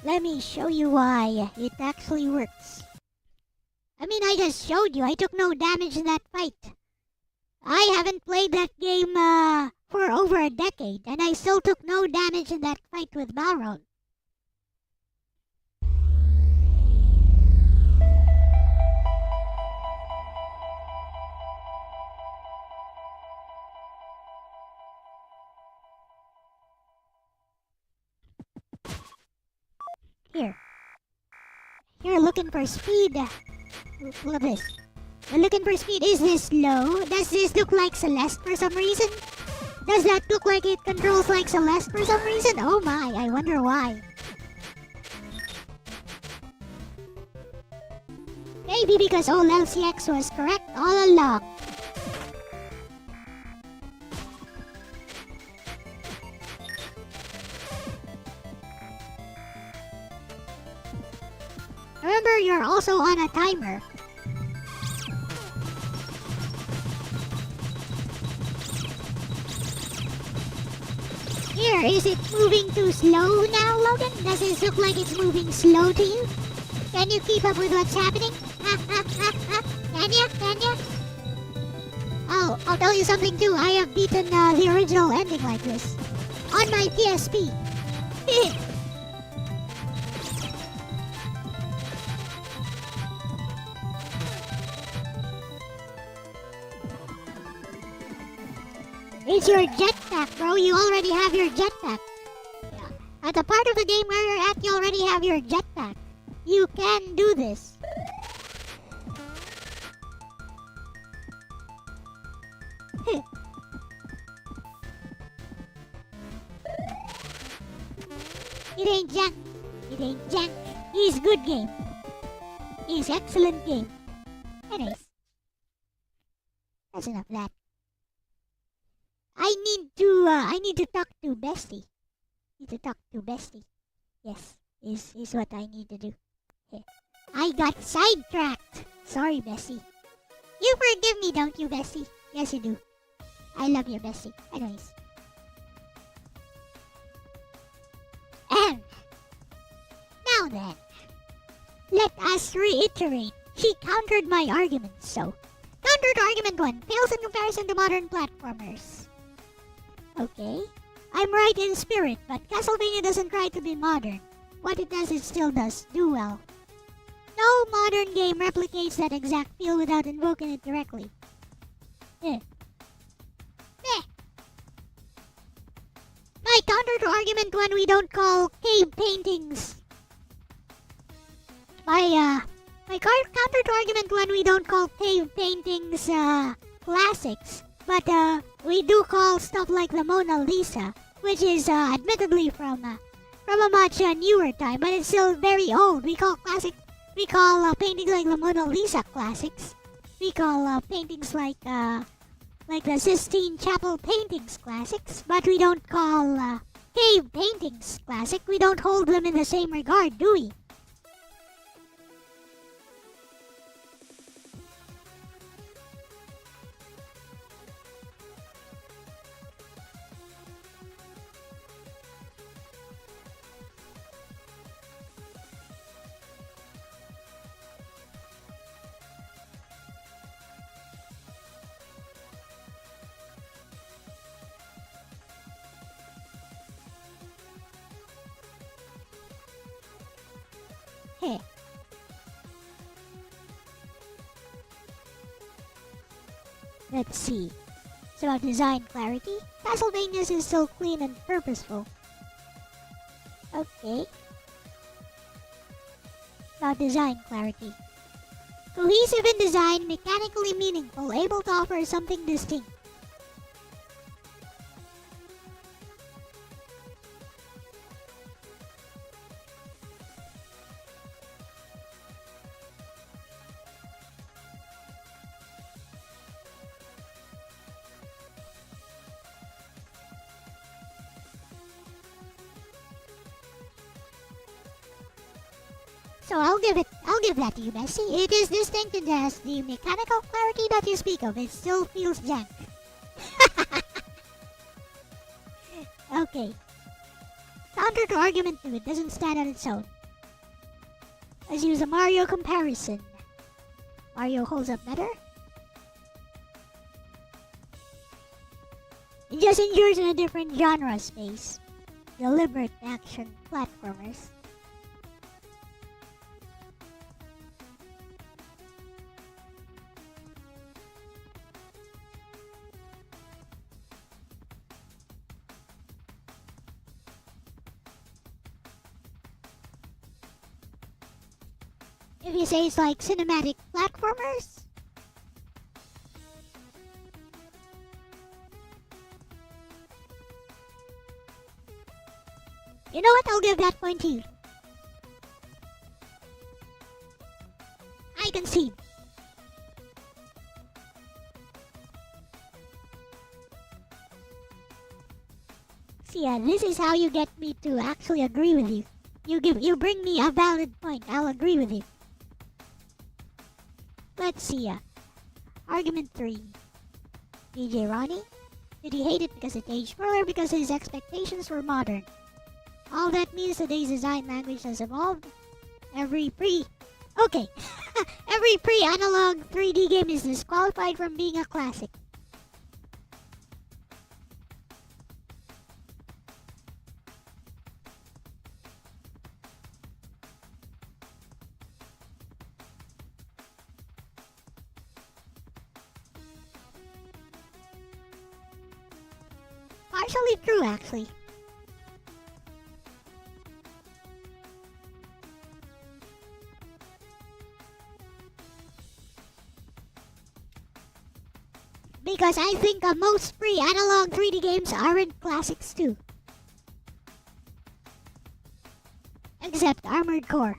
Speaker 1: Let me show you why it actually works. I mean, I just showed you. I took no damage in that fight. I haven't played that game for over a decade, and I still took no damage in that fight with Balron. Here. You're looking for speed. Look at this. You're looking for speed. Is this low? Does this look like Celeste for some reason? Does that look like it controls like Celeste for some reason? Oh my, I wonder why. Maybe because old LCX was correct all along. Remember, you're also on a timer. Here, is it moving too slow now, Logan? Does it look like it's moving slow to you? Can you keep up with what's happening? Can ya? Can ya? Oh, I'll tell you something too. I have beaten the original ending like this. On my PSP. It's your jetpack, bro. You already have your jetpack. At the part of the game where you're at, you already have your jetpack. You can do this. It ain't Jack. It ain't Jack. He's good game. He's excellent game. Anyways. That's enough of that. I need to talk to Bestie. Need to talk to Bestie. Yes, is what I need to do. Here. I got sidetracked. Sorry, Bestie. You forgive me, don't you, Bestie? Yes, you do. I love you, Bestie. Anyways. Now then, let us reiterate. She countered my arguments, so. Countered argument 1. Fails in comparison to modern platformers. Okay. I'm right in spirit, but Castlevania doesn't try to be modern. What it does, it still does. Do well. No modern game replicates that exact feel without invoking it directly. My counter to argument 1, we don't call cave paintings. My counter to argument 1, we don't call cave paintings classics. But we do call stuff like the Mona Lisa, which is admittedly from a much newer time, but it's still very old. We call paintings like the Mona Lisa classics. We call paintings like the Sistine Chapel paintings classics, but we don't call cave paintings classic. We don't hold them in the same regard, do we? Hey. Let's see. It's about design clarity. Castlevania's is so clean and purposeful. Okay. About design clarity. Cohesive in design, mechanically meaningful, able to offer something distinct. So I'll give that to you, Bessie. It is distinct and has the mechanical clarity that you speak of. It still feels jank. Okay. Counter to argument 2, it doesn't stand on its own. Let's use a Mario comparison. Mario holds up better. It just endures in a different genre space. Deliberate action platformers. If you say it's like cinematic platformers, you know what? I'll give that point to you. I concede. See, this is how you get me to actually agree with you. You bring me a valid point. I'll agree with you. Let's see. Argument 3. DJ Ronnie? Did he hate it because it aged poorly or because his expectations were modern? All that means today's design language has evolved. Every pre-analog 3D game is disqualified from being a classic. Partially true, actually. Because I think most pre-analog 3D games aren't classics too. Except Armored Core.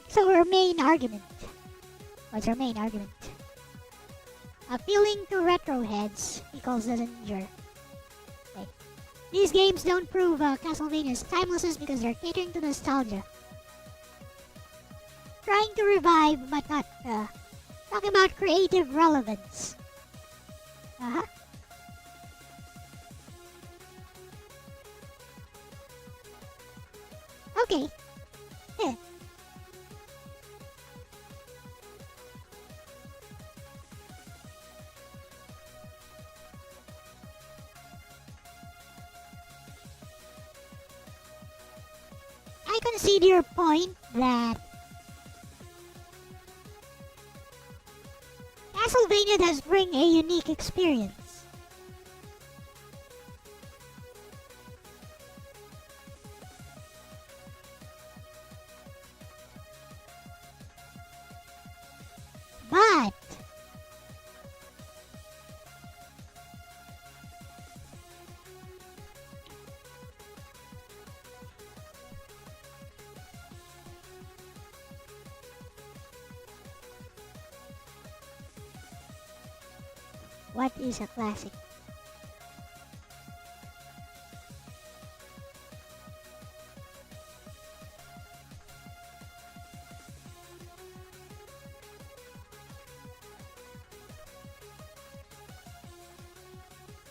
Speaker 1: So our main argument. What's our main argument? Appealing to retro heads equals doesn't endure. Okay. These games don't prove Castlevania's timelessness because they're catering to nostalgia. Trying to revive, but not talking about creative relevance. Uh-huh. Okay. Yeah. I concede your point that Castlevania does bring a unique experience. But what is a classic?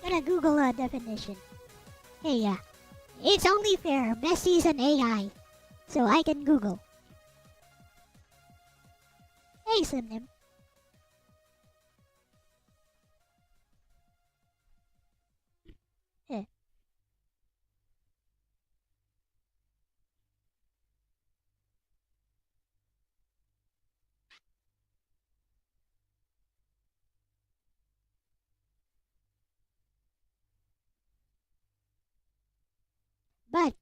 Speaker 1: Gonna Google a definition. Hey, it's only fair. Bessie's an AI, so I can Google. Hey, Slimnim. Eh. But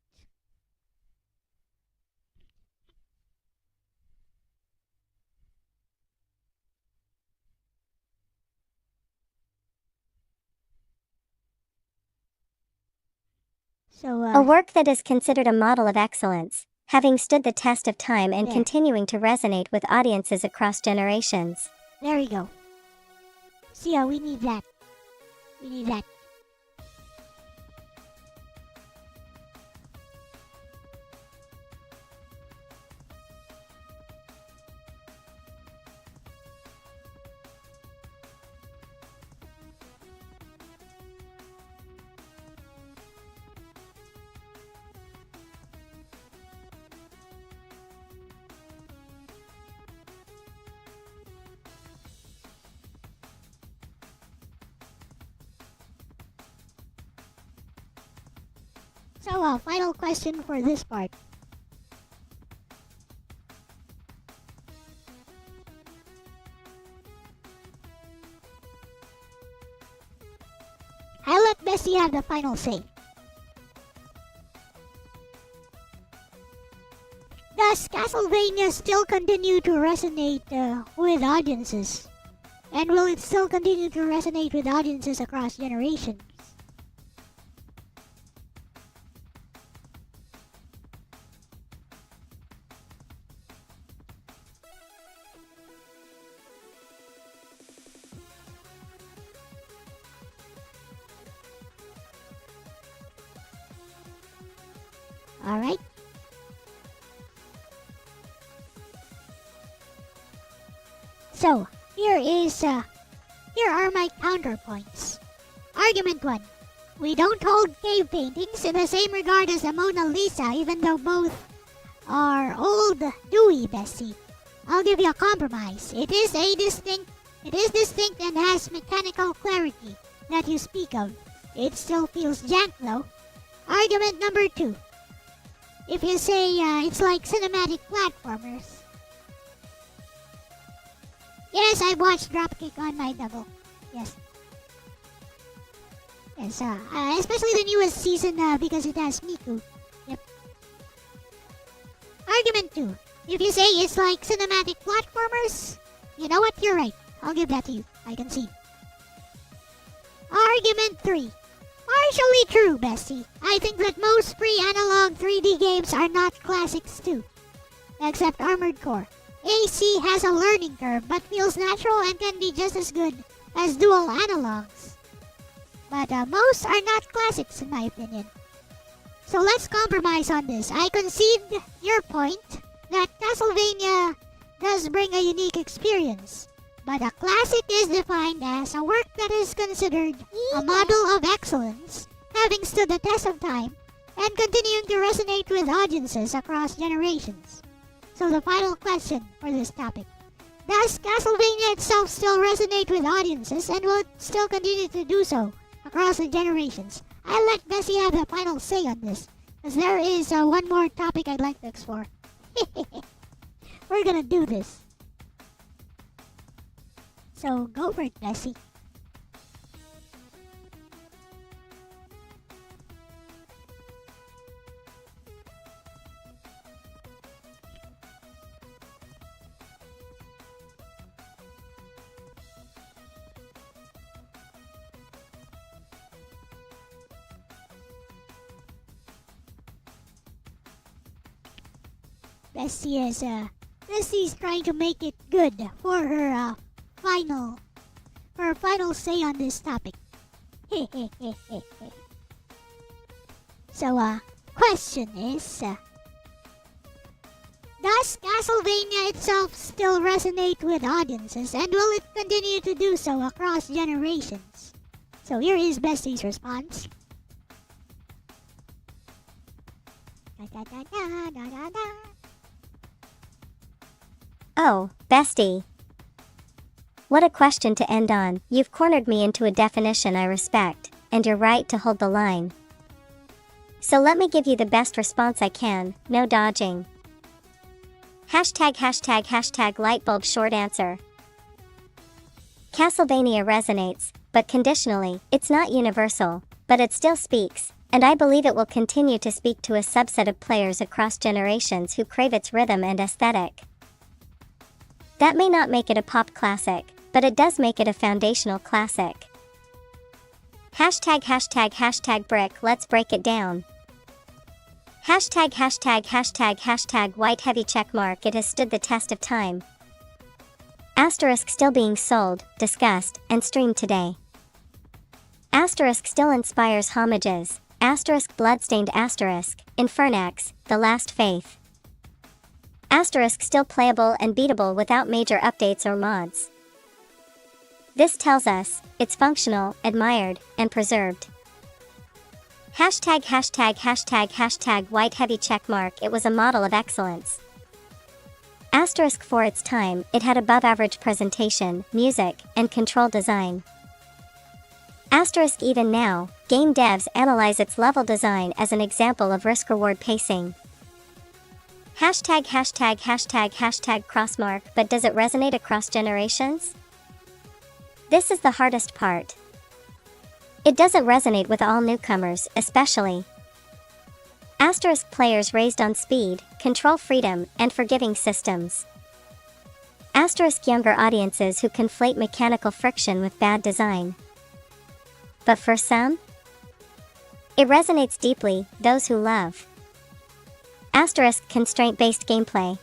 Speaker 1: So,
Speaker 3: A work that is considered a model of excellence, having stood the test of time and
Speaker 1: There.
Speaker 3: continuing to resonate with audiences across generations.
Speaker 1: there we go. See, we need that. We need that. So, final question for this part. I'll let Bessie have the final say. Does Castlevania still continue to resonate with audiences? And will it still continue to resonate with audiences across generations? Alright. So, here are my counterpoints. Argument 1. We don't hold cave paintings in the same regard as the Mona Lisa, even though both are old Dewey, Bessie. I'll give you a compromise. It is distinct and has mechanical clarity that you speak of. It still feels jank though. Argument number 2. If you say it's like cinematic platformers. Yes, I watched Dropkick on my double. Yes. Yes, especially the newest season because it has Miku. Yep. Argument 2. If you say it's like cinematic platformers, you know what? You're right. I'll give that to you. I can see. Argument 3. Partially true, Bessie. I think that most free analog 3D games are not classics too. Except Armored Core. AC has a learning curve but feels natural and can be just as good as dual analogs. But most are not classics in my opinion. So let's compromise on this. I concede your point that Castlevania does bring a unique experience. But a classic is defined as a work that is considered a model of excellence, having stood the test of time, and continuing to resonate with audiences across generations. So the final question for this topic. Does Castlevania itself still resonate with audiences and will it still continue to do so across the generations? I'll let Bessie have the final say on this, because there is one more topic I'd like to explore. We're gonna do this. So go for it, Bessie. Bessie's trying to make it good for her final say on this topic. So, question is, does Castlevania itself still resonate with audiences and will it continue to do so across generations? So here is Bestie's response.
Speaker 3: Oh, Bestie. What a question to end on. You've cornered me into a definition I respect, and you're right to hold the line. So let me give you the best response I can, no dodging. Hashtag lightbulb short answer. Castlevania resonates, but conditionally. It's not universal, but it still speaks, and I believe it will continue to speak to a subset of players across generations who crave its rhythm and aesthetic. That may not make it a pop classic, but it does make it a foundational classic. Hashtag brick, let's break it down. Hashtag white heavy checkmark. It has stood the test of time. Asterisk still being sold, discussed, and streamed today. Asterisk still inspires homages. Asterisk bloodstained asterisk, Infernax, The Last Faith. Asterisk still playable and beatable without major updates or mods. This tells us, it's functional, admired, and preserved. Hashtag white heavy checkmark. It was a model of excellence. Asterisk for its time, it had above average presentation, music, and control design. Asterisk even now, game devs analyze its level design as an example of risk-reward pacing. Hashtag crossmark. But does it resonate across generations? This is the hardest part. It doesn't resonate with all newcomers, especially asterisk players raised on speed, control freedom, and forgiving systems. Asterisk younger audiences who conflate mechanical friction with bad design. But for some, it resonates deeply, those who love asterisk constraint-based gameplay,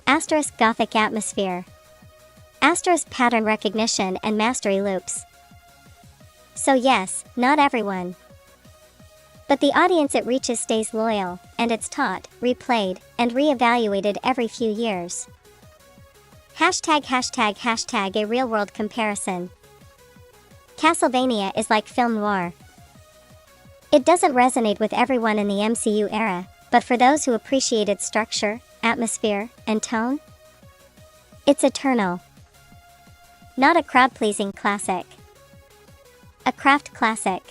Speaker 3: asterisk gothic atmosphere, asterisk pattern recognition and mastery loops. So yes, not everyone. But the audience it reaches stays loyal, and it's taught, replayed, and re-evaluated every few years. Hashtag a real-world comparison. Castlevania is like film noir. It doesn't resonate with everyone in the MCU era, but for those who appreciate its structure, atmosphere, and tone, it's eternal. Not a crowd-pleasing classic. A craft classic.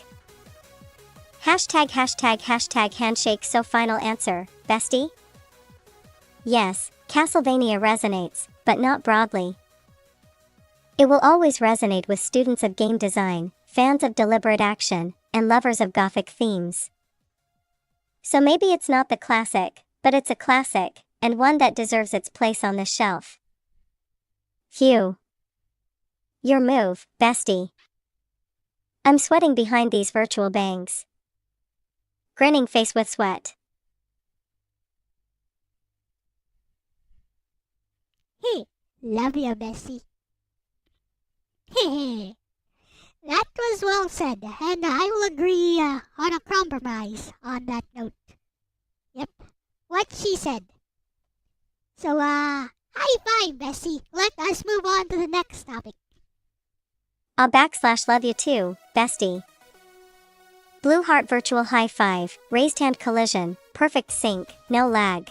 Speaker 3: Hashtag handshake. So final answer, bestie? Yes, Castlevania resonates, but not broadly. It will always resonate with students of game design, fans of deliberate action, and lovers of gothic themes. So maybe it's not the classic, but it's a classic, and one that deserves its place on the shelf. Phew. Your move, bestie. I'm sweating behind these virtual bangs. Grinning face with sweat.
Speaker 1: Hey, love ya, Bessie. Hey, that was well said, and I will agree on a compromise on that note. Yep, what she said. So, high five, Bessie. Let us move on to the next topic.
Speaker 3: I'll love you too, bestie. Blue heart virtual high five, raised hand collision, perfect sync, no lag.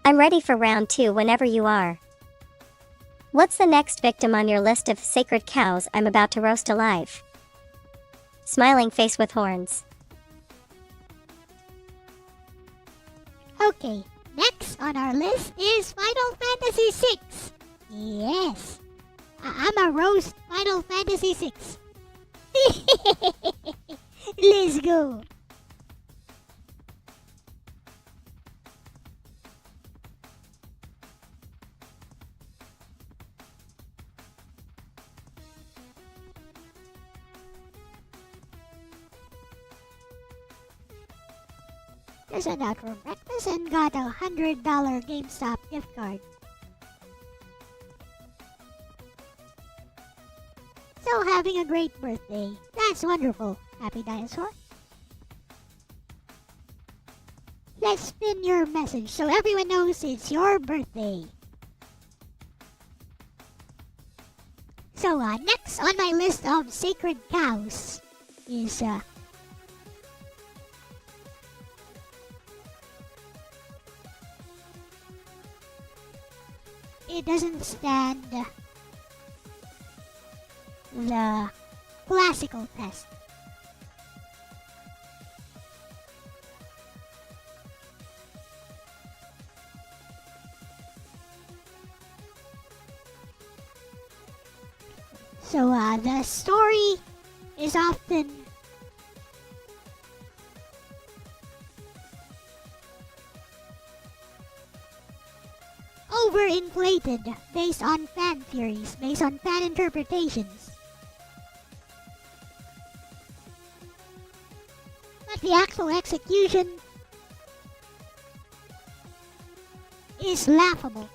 Speaker 3: I'm ready for round 2 whenever you are. What's the next victim on your list of sacred cows I'm about to roast alive? Smiling face with horns.
Speaker 1: Okay, next on our list is Final Fantasy VI. Yes, I'm a roast Final Fantasy VI. Let's go. Just went out for breakfast and got a $100 GameStop gift card. So having a great birthday. That's wonderful. Happy dinosaur. Let's spin your message so everyone knows it's your birthday. So next on my list of sacred cows is it doesn't stand the classical test. So the story is often overinflated based on fan theories, based on fan interpretations. But the actual execution is laughable.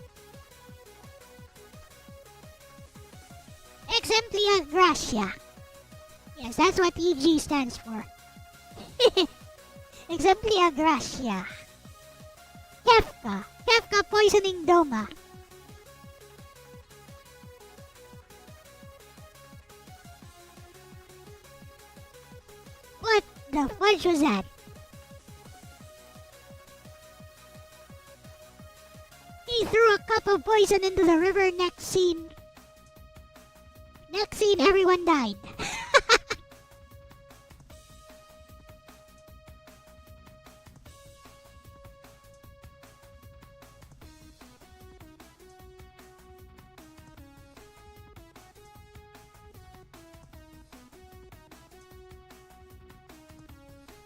Speaker 1: Exemplia gracia. Yes, that's what EG stands for. Exemplia gracia. Kefka. Kefka poisoning Doma. What the fudge was that? He threw a cup of poison into the river. Next scene, everyone died.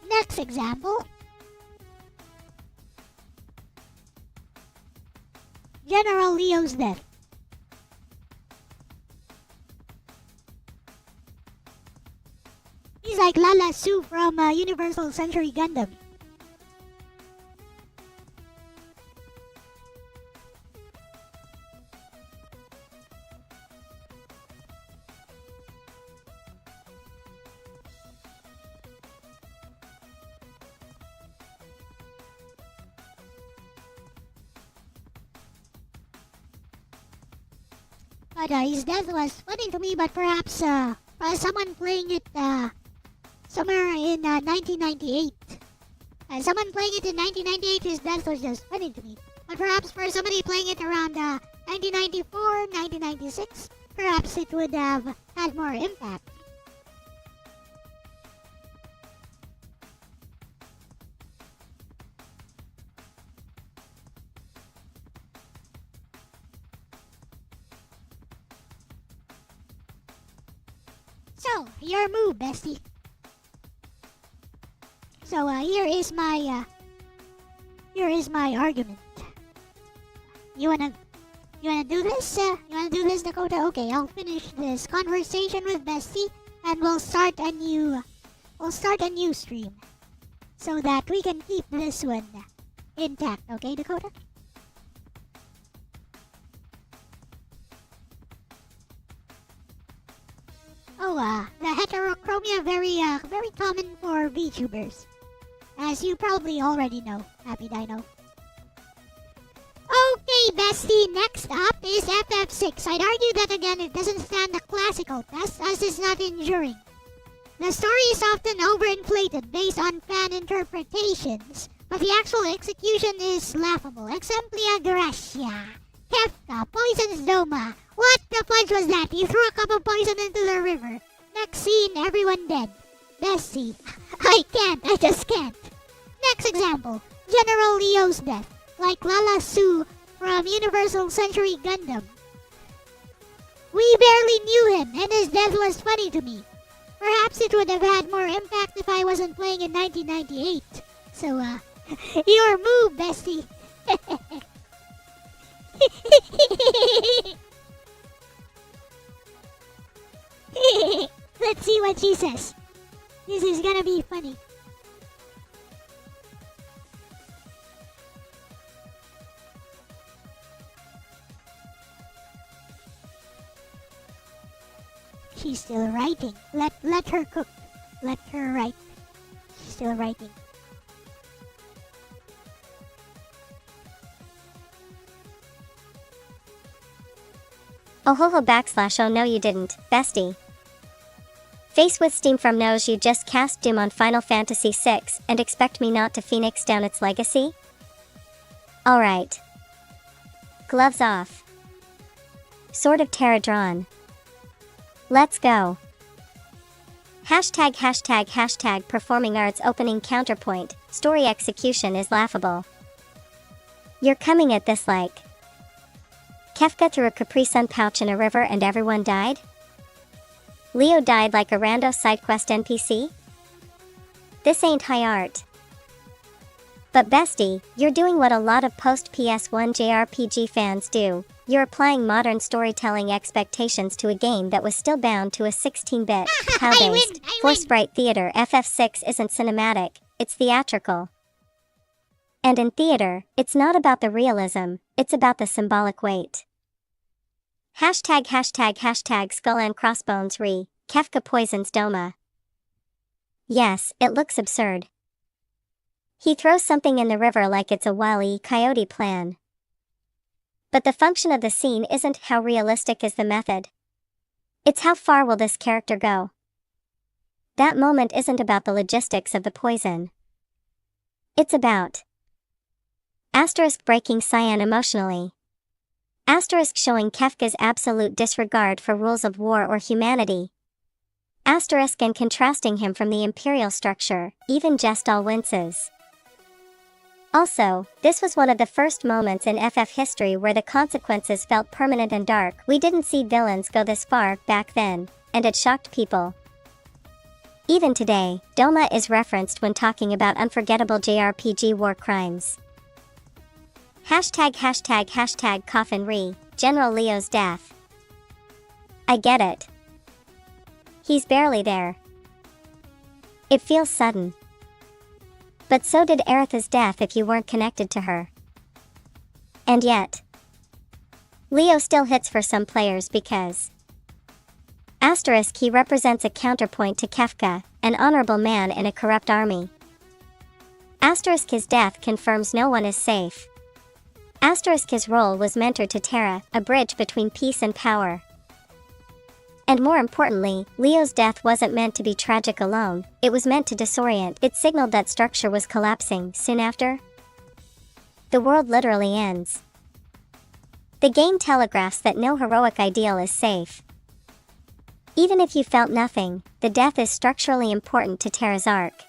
Speaker 1: Next example. General Leo's death. He's like Lala Su from Universal Century Gundam. But his death was funny to me, but perhaps someone playing it somewhere in 1998. Someone playing it in 1998, his death was just funny to me. But perhaps for somebody playing it around 1994, 1996, perhaps it would have had more impact. So, your move, bestie. So, here is my argument. You wanna do this? You wanna do this, Dakota? Okay, I'll finish this conversation with bestie, and we'll start a new stream, so that we can keep this one intact. Okay, Dakota? Oh, the heterochromia very common for VTubers, as you probably already know. Happy Dino. Okay, bestie, next up is FF6. I'd argue that again it doesn't stand the classical test, as it's not enduring. The story is often overinflated based on fan interpretations, but the actual execution is laughable. Exemplia gracia. Kefka poisons Doma. What the fudge was that? He threw a cup of poison into the river. Next scene, everyone dead. Bestie. I just can't. Next example, General Leo's death. Like Lala Su from Universal Century Gundam. We barely knew him, and his death was funny to me. Perhaps it would have had more impact if I wasn't playing in 1998. So, your move, bestie. Let's see what she says. This is gonna be funny. She's still writing. Let her cook. Let her write. She's still writing.
Speaker 3: Oh ho ho / oh no you didn't, bestie. Face with steam from knows you just cast Doom on Final Fantasy VI and expect me not to phoenix down its legacy? Alright. Gloves off. Sword of Terra drawn. Let's go. ## performing arts opening counterpoint, story execution is laughable. You're coming at this like Kefka threw a Capri Sun pouch in a river and everyone died? Leo died like a rando sidequest NPC? This ain't high art. But bestie, you're doing what a lot of post-PS1 JRPG fans do. You're applying modern storytelling expectations to a game that was still bound to a 16-bit, tile-based, 4-sprite theater. FF6 isn't cinematic, it's theatrical. And in theater, it's not about the realism, it's about the symbolic weight. #### skull and crossbones re, Kefka poisons Doma. Yes, it looks absurd. He throws something in the river like it's a Wile E. Coyote plan. But the function of the scene isn't how realistic is the method. It's how far will this character go. That moment isn't about the logistics of the poison. It's about breaking Cyan emotionally. Showing Kefka's absolute disregard for rules of war or humanity. And contrasting him from the imperial structure, even Jestal winces. Also, this was one of the first moments in FF history where the consequences felt permanent and dark. We didn't see villains go this far back then, and it shocked people. Even today, Doma is referenced when talking about unforgettable JRPG war crimes. ### coffin re, General Leo's death. I get it. He's barely there. It feels sudden. But so did Aerith's death if you weren't connected to her. And yet, Leo still hits for some players because he represents a counterpoint to Kefka, an honorable man in a corrupt army. His death confirms no one is safe. His role was mentor to Terra, a bridge between peace and power. And more importantly, Leo's death wasn't meant to be tragic alone, it was meant to disorient. It signaled that structure was collapsing. Soon after, the world literally ends. The game telegraphs that no heroic ideal is safe. Even if you felt nothing, the death is structurally important to Terra's arc.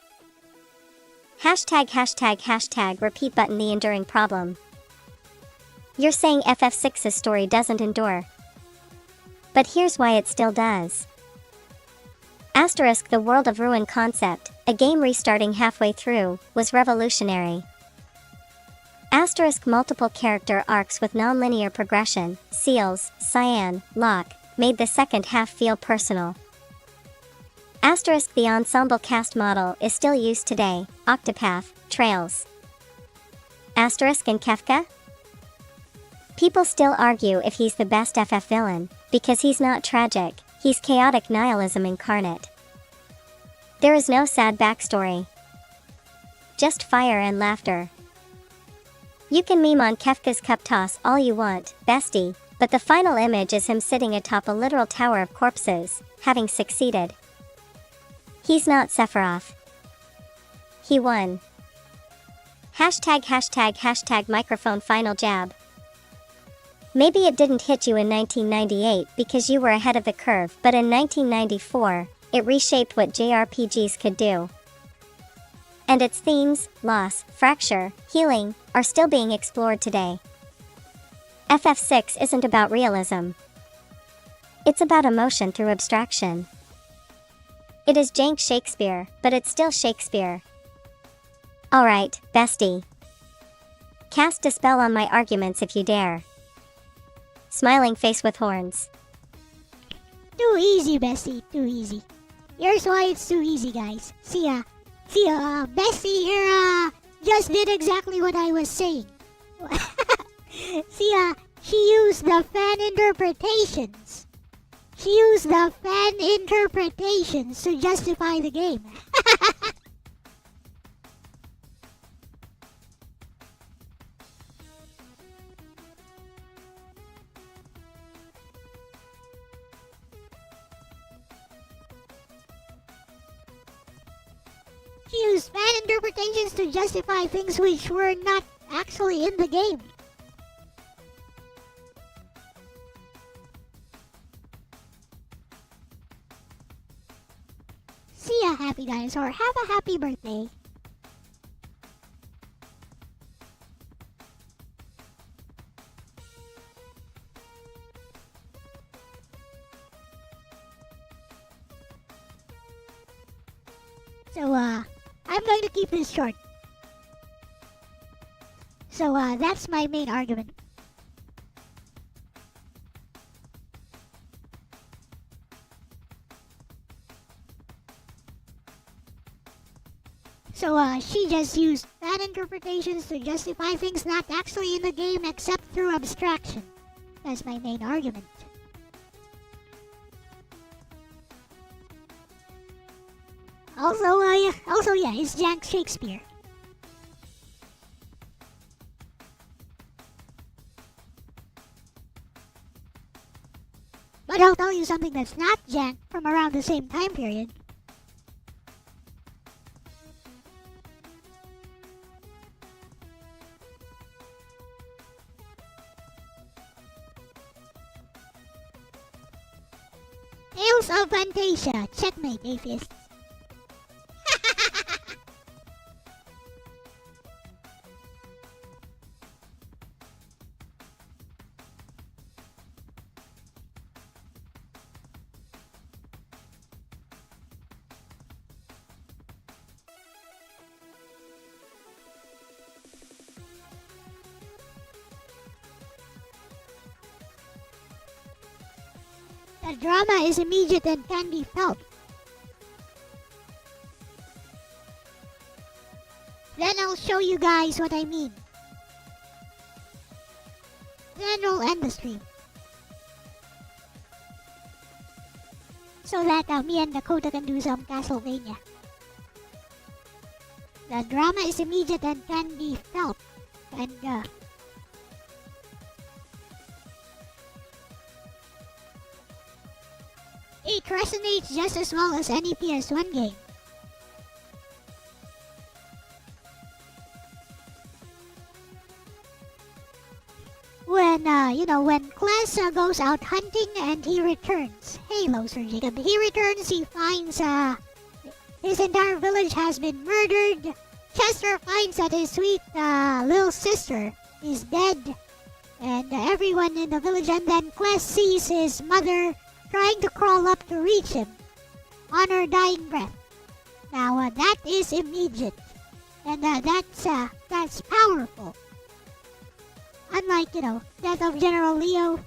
Speaker 3: ### repeat button the enduring problem. You're saying FF6's story doesn't endure. But here's why it still does. The World of Ruin concept, a game restarting halfway through, was revolutionary. Multiple character arcs with non-linear progression, Seals, Cyan, Locke, made the second half feel personal. The ensemble cast model is still used today, Octopath, Trails. And Kefka? People still argue if he's the best FF villain, because he's not tragic, he's chaotic nihilism incarnate. There is no sad backstory. Just fire and laughter. You can meme on Kefka's cup toss all you want, bestie, but the final image is him sitting atop a literal tower of corpses, having succeeded. He's not Sephiroth. He won. ### microphone final jab. Maybe it didn't hit you in 1998 because you were ahead of the curve, but in 1994, it reshaped what JRPGs could do. And its themes, loss, fracture, healing, are still being explored today. FF6 isn't about realism. It's about emotion through abstraction. It is jank Shakespeare, but it's still Shakespeare. Alright, bestie. Cast a spell on my arguments if you dare. Smiling face with horns.
Speaker 1: Too easy, bestie, too easy. Here's why it's too easy, guys. See ya, bestie here, just did exactly what I was saying. See ya, she used the fan interpretations. To justify the game. She used fan interpretations to justify things which were not actually in the game. See ya, happy dinosaur. Have a happy birthday. So, I'm going to keep this short. So, that's my main argument. So she just used fan interpretations to justify things not actually in the game except through abstraction. That's my main argument. Also, yeah, it's jank Shakespeare. But I'll tell you something that's not jank from around the same time period. Tales of Fantasia. Checkmate, atheists. The drama is immediate and can be felt. Then I'll show you guys what I mean. Then we'll end the stream. So that me and Dakota can do some Castlevania. The drama is immediate and can be felt. And it resonates just as well as any PS1 game. When Class goes out hunting and he returns. Hello, Sir Jacob. He returns, he finds his entire village has been murdered. Chester finds that his sweet little sister is dead. And everyone in the village, and then Class sees his mother trying to crawl up to reach him on her dying breath. Now that is immediate, and that's powerful. Unlike Death of General Leo.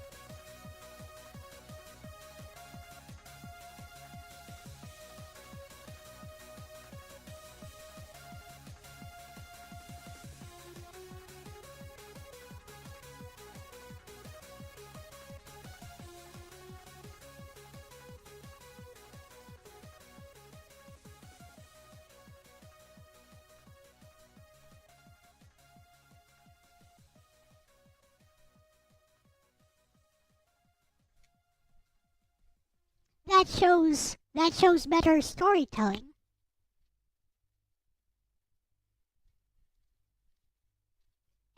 Speaker 1: That shows better storytelling.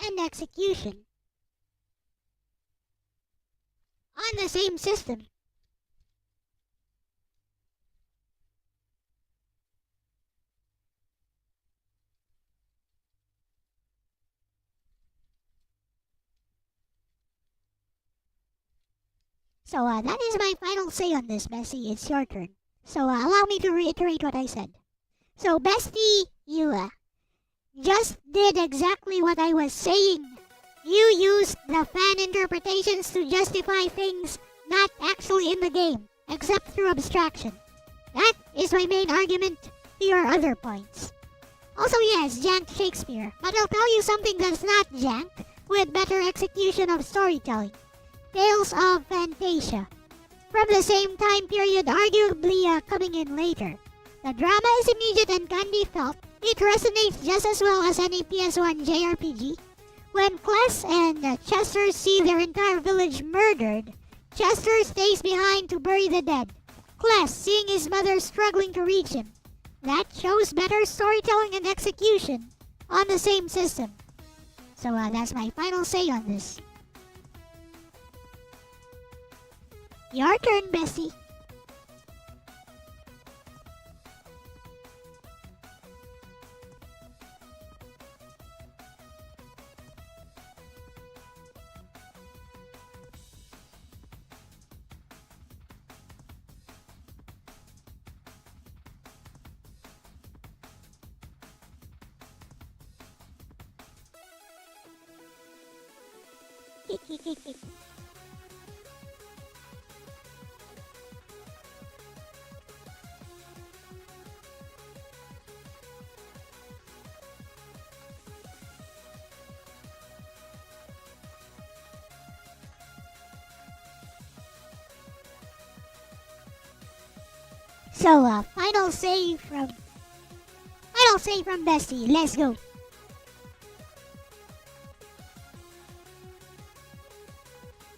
Speaker 1: And execution. On the same system. So that is my final say on this, Bessie. It's your turn. So allow me to reiterate what I said. So Bestie, you just did exactly what I was saying. You used the fan interpretations to justify things not actually in the game, except through abstraction. That is my main argument to your other points. Also, yes, jank Shakespeare, but I'll tell you something that's not jank with better execution of storytelling. Tales of Fantasia. From the same time period, arguably coming in later. The drama is immediate and can be felt. It resonates just as well as any PS1 JRPG. When Class and Chester see their entire village murdered, Chester stays behind to bury the dead. Class seeing his mother struggling to reach him. That shows better storytelling and execution on the same system. So that's my final say on this. Your turn, Bessie. So, final say from Bestie. Let's go.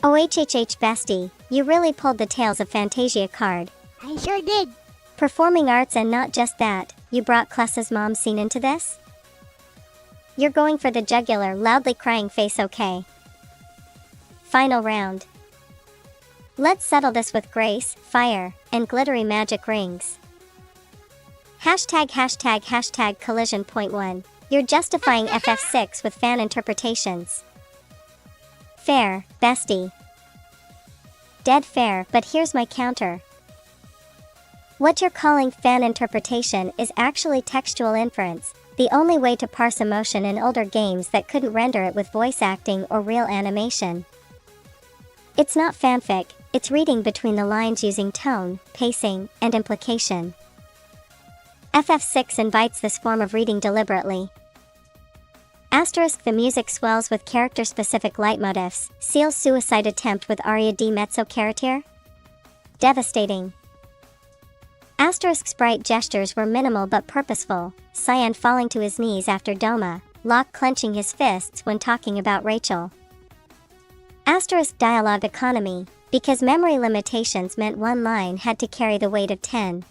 Speaker 3: OHHH Bestie, you really pulled the Tales of Fantasia card.
Speaker 1: I sure did.
Speaker 3: Performing arts, and not just that, you brought Kless's mom scene into this? You're going for the jugular, loudly crying face, okay? Final round. Let's settle this with grace, fire, and glittery magic rings. Hashtag collision point one. You're justifying FF6 with fan interpretations. Fair, Bestie. Dead fair, but here's my counter. What you're calling fan interpretation is actually textual inference, the only way to parse emotion in older games that couldn't render it with voice acting or real animation. It's not fanfic, it's reading between the lines using tone, pacing, and implication. FF6 invites this form of reading deliberately. Asterisk, the music swells with character-specific leitmotifs. Seal's suicide attempt with aria di mezzo character? Devastating. Asterisk, sprite gestures were minimal but purposeful. Cyan falling to his knees after Doma, Locke clenching his fists when talking about Rachel. Asterisk, dialogue economy, because memory limitations meant one line had to carry the weight of 10.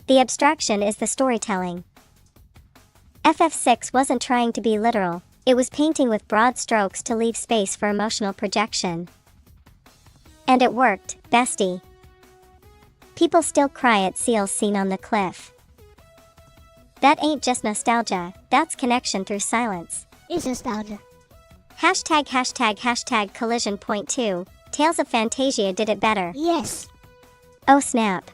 Speaker 3: The abstraction is the storytelling. FF6 wasn't trying to be literal, it was painting with broad strokes to leave space for emotional projection. And it worked, Bestie. People still cry at Seal's scene on the cliff. That ain't just nostalgia, that's connection through silence.
Speaker 1: It's nostalgia.
Speaker 3: Hashtag collision point two. Tales of Fantasia did it better.
Speaker 1: Yes.
Speaker 3: Oh snap.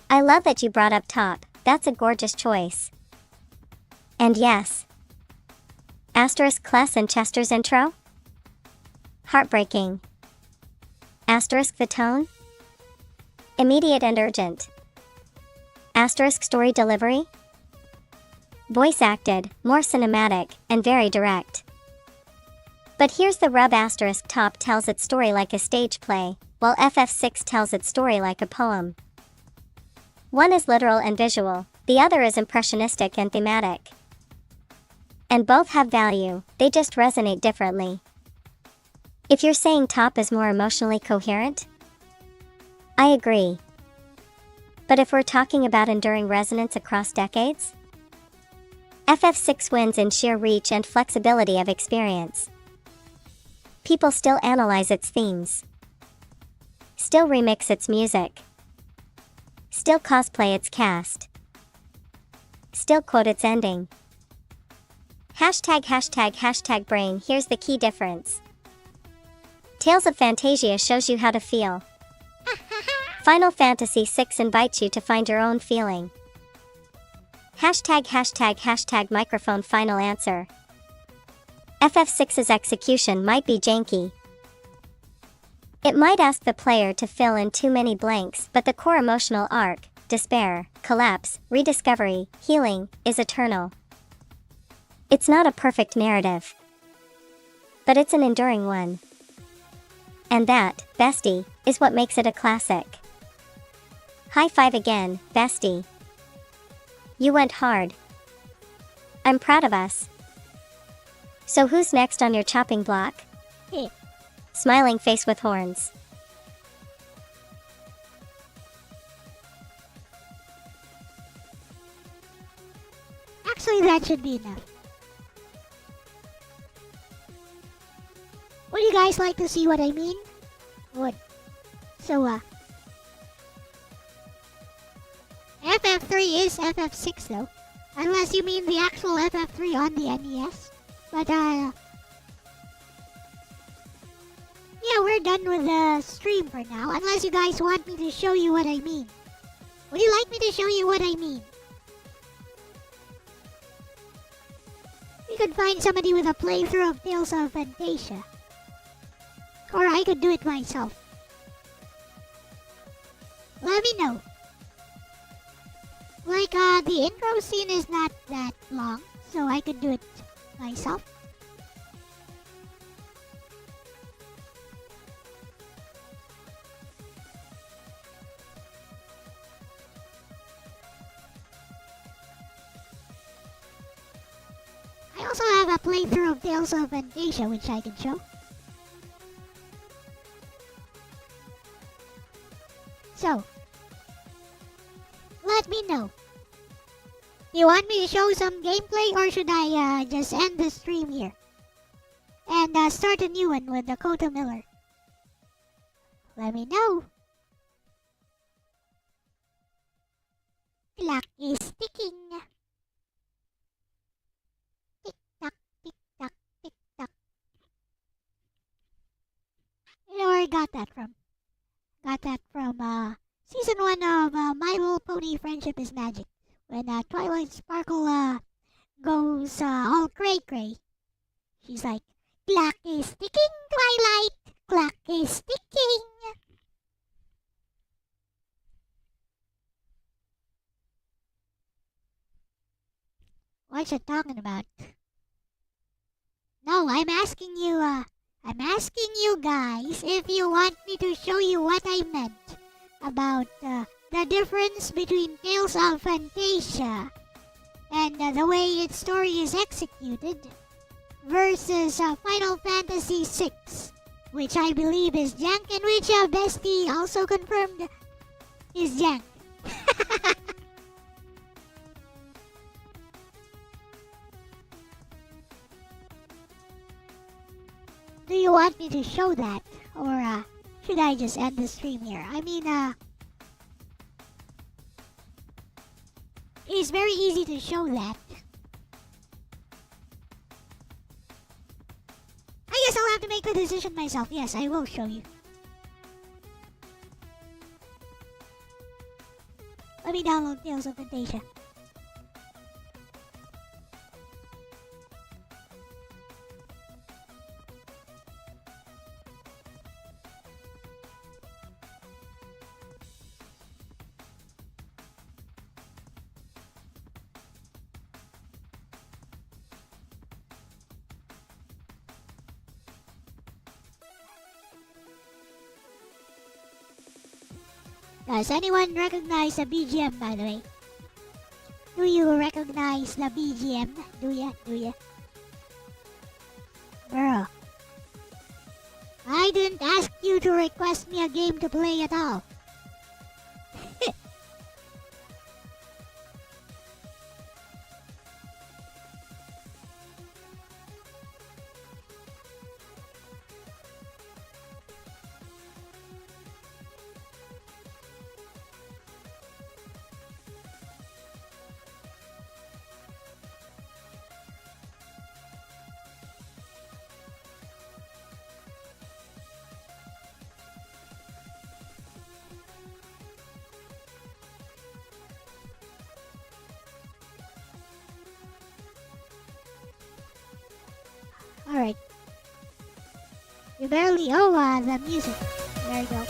Speaker 3: I love that you brought up top, that's a gorgeous choice. And yes. Asterisk, Kless and Chester's intro? Heartbreaking. Asterisk, the tone? Immediate and urgent. Asterisk, story delivery? Voice acted, more cinematic, and very direct. But here's the rub, asterisk, top tells its story like a stage play, while FF6 tells its story like a poem. One is literal and visual, the other is impressionistic and thematic. And both have value, they just resonate differently. If you're saying top is more emotionally coherent, I agree. But if we're talking about enduring resonance across decades, FF6 wins in sheer reach and flexibility of experience. People still analyze its themes, still remix its music, still cosplay its cast, still quote its ending. Hashtag brain, here's the key difference. Tales of Fantasia shows you how to feel. Final Fantasy VI invites you to find your own feeling. Hashtag microphone final answer. FF6's execution might be janky. It might ask the player to fill in too many blanks, but the core emotional arc, despair, collapse, rediscovery, healing, is eternal. It's not a perfect narrative, but it's an enduring one. And that, Bestie, is what makes it a classic. High five again, Bestie. You went hard. I'm proud of us. So who's next on your chopping block?
Speaker 1: Hey.
Speaker 3: Smiling face with horns.
Speaker 1: Actually, that should be enough. Would you guys like to see what I mean? Would. So, FF3 is FF6 though. Unless you mean the actual FF3 on the NES. But, yeah, we're done with the stream for now. Unless you guys want me to show you what I mean. Would you like me to show you what I mean? We could find somebody with a playthrough of Tales of Fantasia. Or I could do it myself. Let me know. Like, the intro scene is not that long, so I could do it myself. also have a playthrough of Tales of Fantasia which I can show. So, let me know. Do you want me to show some gameplay or should I just end the stream here? And start a new one with Dakota Miller? Let me know. Clock is ticking. Tick tock, tick tock, tick tock. You know where I got that from? Got that from season 1 of My Little Pony Friendship is Magic. When Twilight Sparkle goes all cray-cray. She's like, clock is ticking, Twilight. Clock is ticking. What's she talking about? No, I'm asking you guys if you want me to show you what I meant about the difference between Tales of Fantasia and the way its story is executed versus Final Fantasy VI, which I believe is jank and which Bestie also confirmed is jank. Do you want me to show that? Or should I just end the stream here? I mean, it's very easy to show that. I guess I'll have to make the decision myself. Yes, I will show you. Let me download Tales of Fantasia. Does anyone recognize the BGM, by the way? Do you recognize the BGM? Do ya? Girl, I didn't ask you to request me a game to play at all. Alright. You barely owe the music. There you go.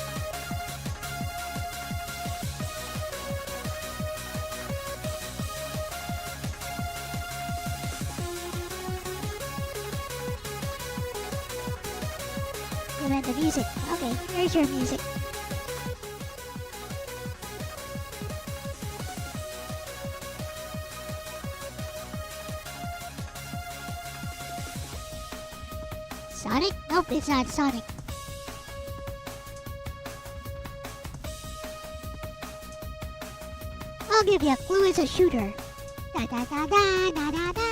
Speaker 1: You meant the music. Okay, here's your music. Sonic? Nope, it's not Sonic. I'll give you a clue, it's a shooter. Da da da da da da da.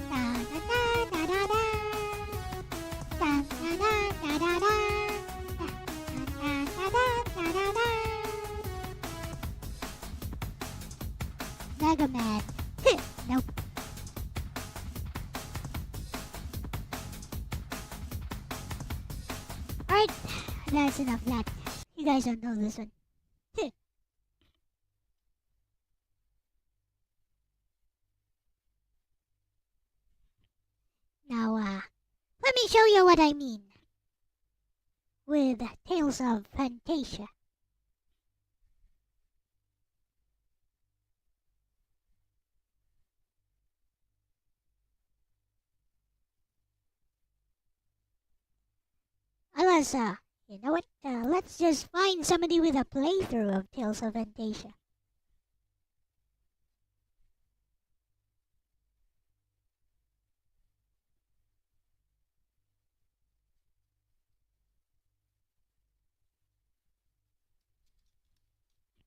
Speaker 1: Da da da da da da. Da da da da da da. Da da da da da da. Mega Man. Nope. Alright, that's enough of that. You guys don't know this one. Now, let me show you what I mean with Tales of Fantasia. Unless, you know what? Let's just find somebody with a playthrough of Tales of Fantasia.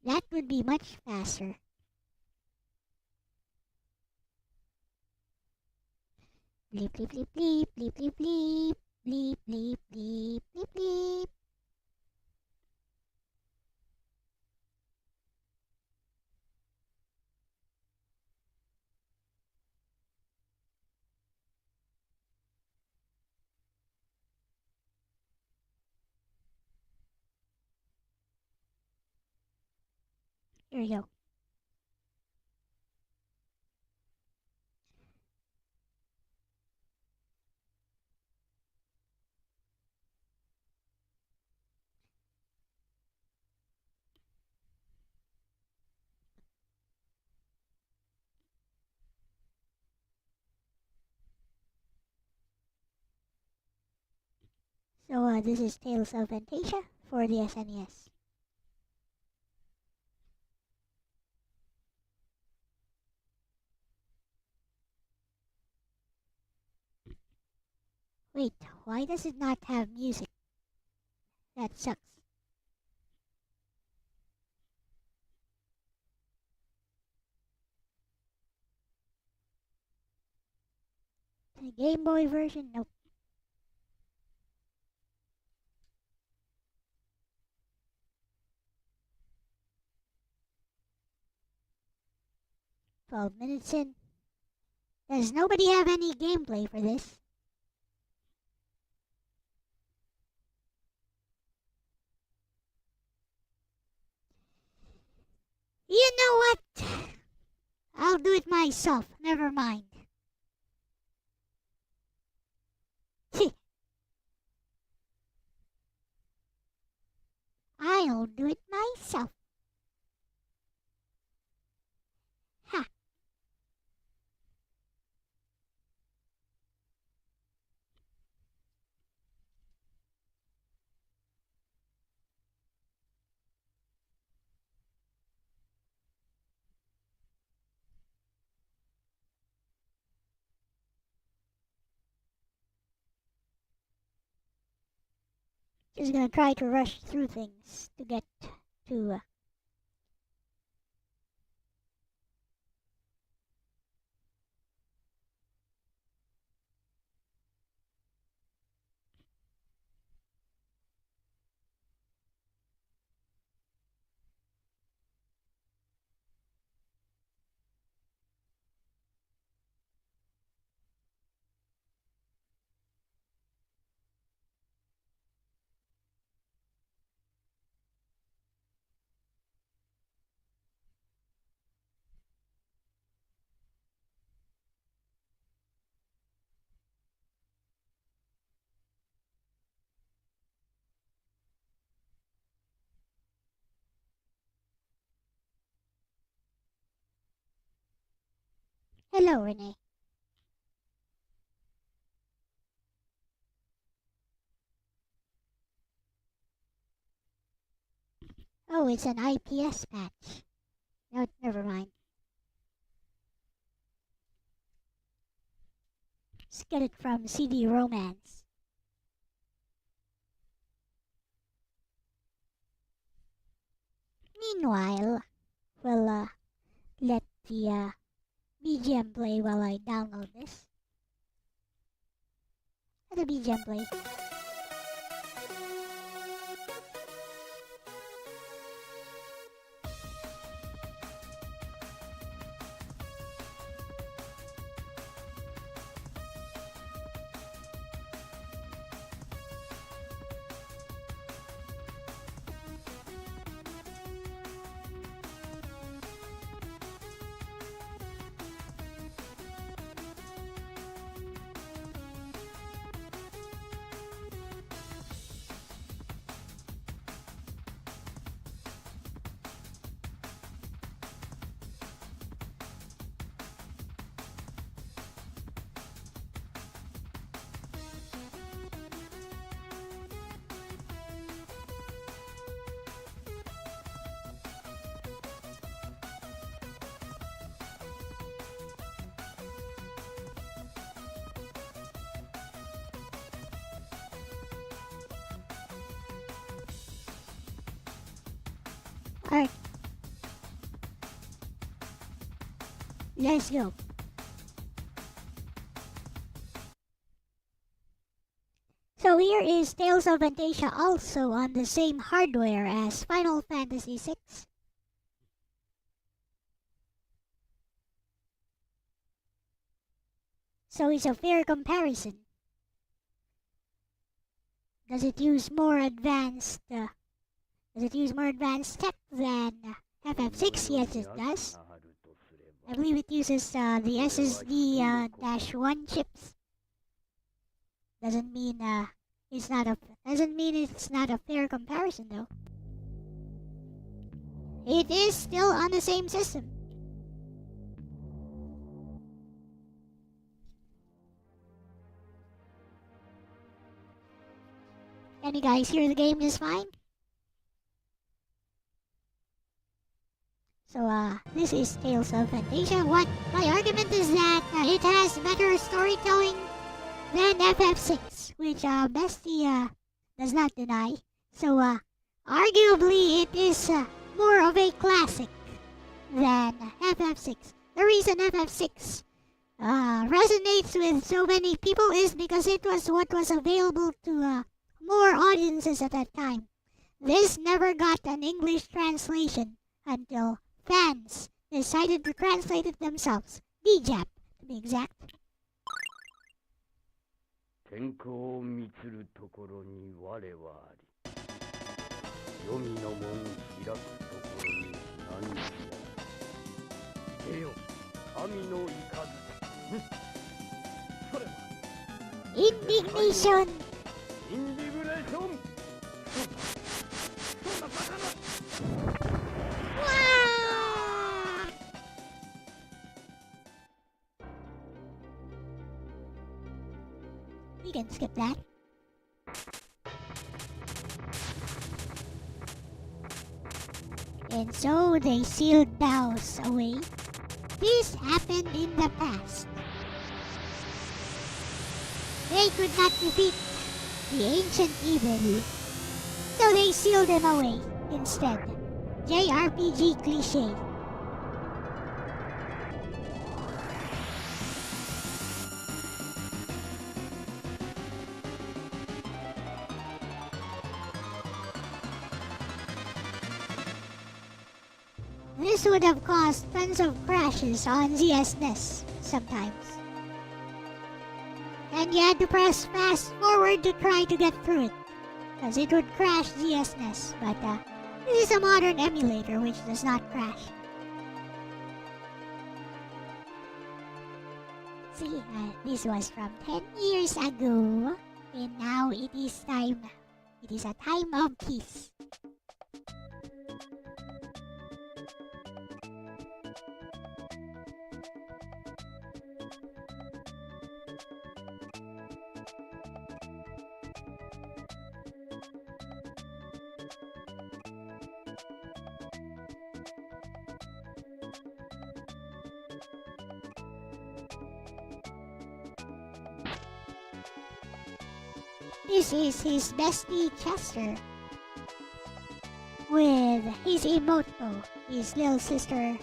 Speaker 1: That would be much faster. Bleep bleep bleep bleep bleep bleep bleep bleep bleep bleep bleep bleep. Here we go. So this is Tales of Fantasia for the SNES. Wait, why does it not have music? That sucks. The Game Boy version? Nope. $12 in. Does nobody have any gameplay for this? You know what? I'll do it myself. Never mind. I'll do it myself. Ha! Just gonna try to rush through things to get to. Hello, Renee. Oh, it's an IPS patch. No, never mind. Let's get it from CD Romance. Meanwhile, we'll let the BGM play while I download this. Let the BGM play. Alright, Let's go. So here is Tales of Fantasia, also on the same hardware as Final Fantasy VI. So it's a fair comparison. Does it use more advanced tech than FF6? Yes, it does. I believe it uses the SSD-1 chips. Doesn't mean it's not a fair comparison though. It is still on the same system. Can you guys hear the game just fine? So this is Tales of Fantasia. What my argument is that it has better storytelling than FF6, which Bestie does not deny. So arguably it is more of a classic than FF6. The reason FF6 resonates with so many people is because it was what was available to more audiences at that time. This never got an English translation until fans decided to translate it themselves. DJAP, to be exact.
Speaker 5: 天候を満つるところに我はあり黄泉の門開くところに何しや出よ神の雷それは
Speaker 1: Indignation!
Speaker 5: インディグレーションそんなバカな
Speaker 1: Wah! We can skip that. And so they sealed Baos away. This happened in the past. They could not defeat the ancient evil, so they sealed him away instead. JRPG cliche. This would have caused tons of crashes on ZSNES sometimes. And you had to press fast forward to try to get through it, because it would crash ZSNES, but this is a modern emulator which does not crash. See, this was from 10 years ago, and now it is a time of peace. This is his bestie Chester with his emoto, his little sister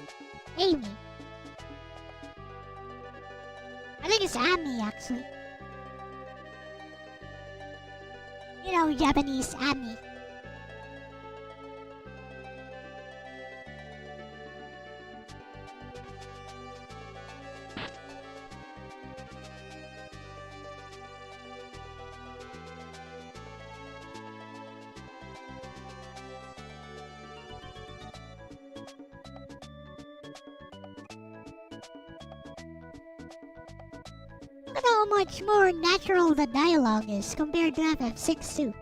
Speaker 1: Amy. I think it's Ami actually. You know, Japanese Ami. Look at how much more natural the dialogue is compared to FF6 too.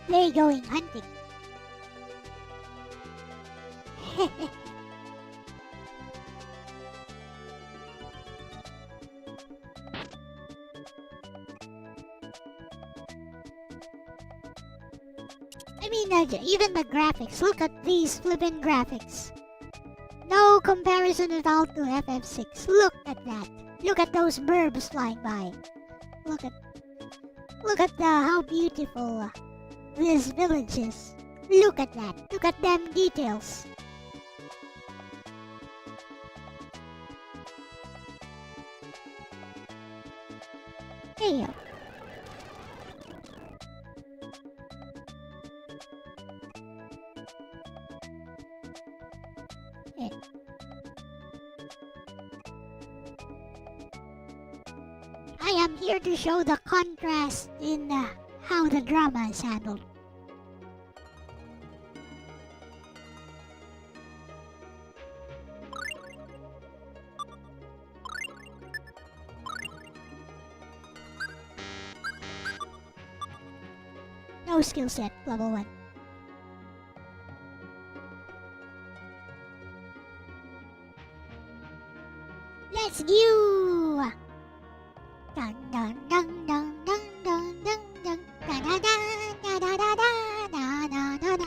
Speaker 1: They going hunting. I mean, even the graphics. Look at these flippin' graphics. No comparison at all to FF6. Look at that. Look at those burbs flying by. Look at how beautiful this village is. Look at that. Look at them details. Hey. I am here to show the contrast in how the drama is handled. No skill set, level 1. Let's go! Dun dun dun dun dun dun dun dun da da da da da da da da da da.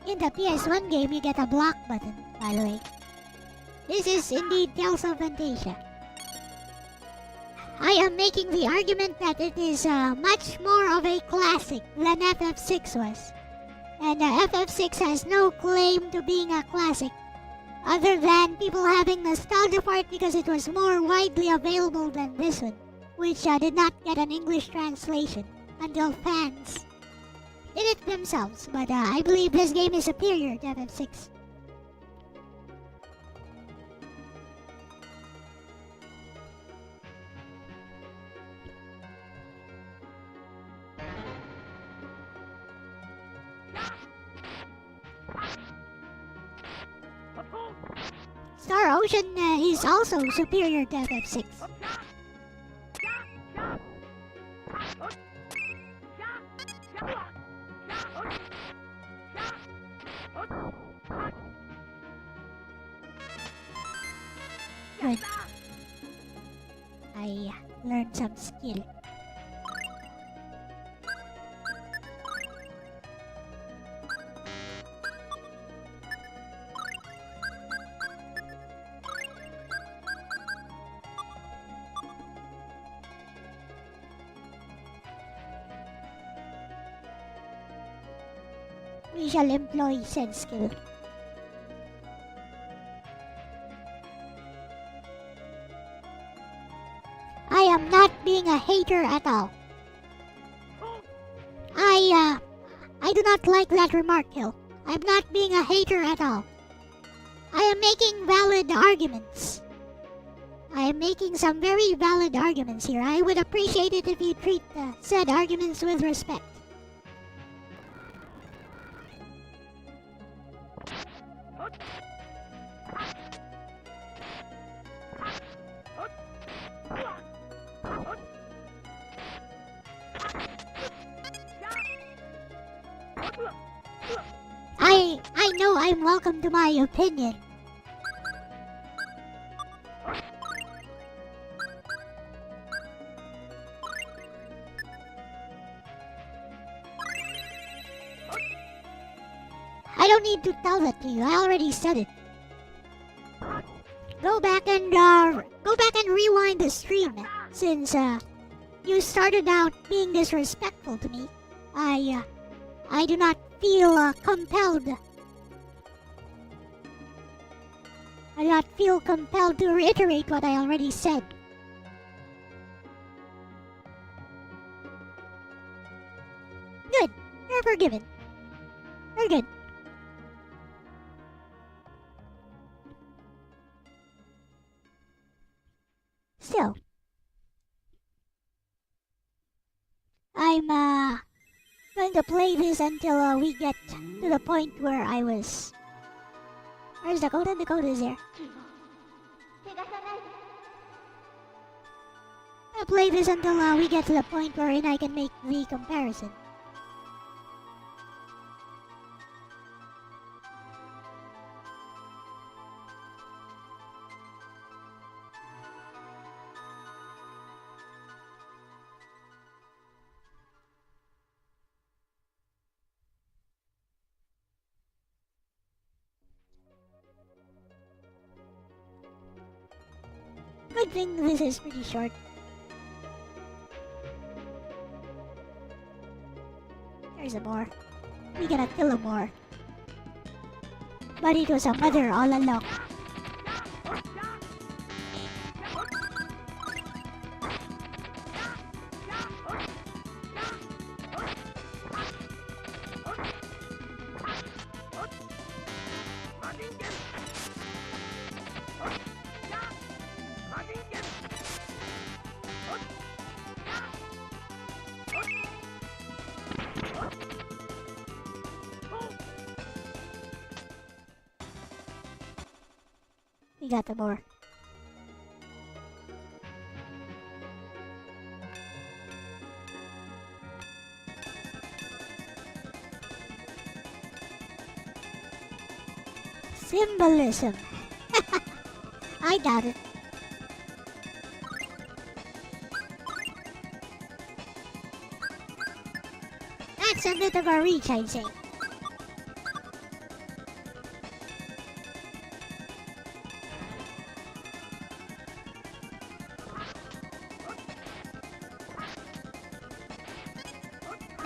Speaker 1: In the PS1 game, you get a block button, by the way. This is indeed Tales of Fantasia. I am making the argument that it is much more of a classic than FF6 was. And FF6 has no claim to being a classic, other than people having nostalgia for it because it was more widely available than this one, which did not get an English translation until fans did it themselves, but I believe this game is superior to FF6. Star Ocean is also superior to FF6. Good. I learned some skill. We shall employ said skill. I am not being a hater at all. I do not like that remark, Hill. I'm not being a hater at all. I am making valid arguments. I am making some very valid arguments here. I would appreciate it if you treat said arguments with respect. I know I'm welcome to my opinion. I don't need to tell that to you. I already said it. Go back and rewind the stream since you started out being disrespectful to me. I do not feel compelled. I do not feel compelled to reiterate what I already said. Good. You're forgiven. You're good. still. I'm going to play this until we get to the point where I was. Where's Dakota? Dakota's here. I'll play this until we get to the point wherein I can make the comparison. Good thing this is pretty short. There's a boar. We gotta kill a boar. But it was a mother all along. We got the boar. Symbolism. I doubt it. That's a bit of a reach, I'd say.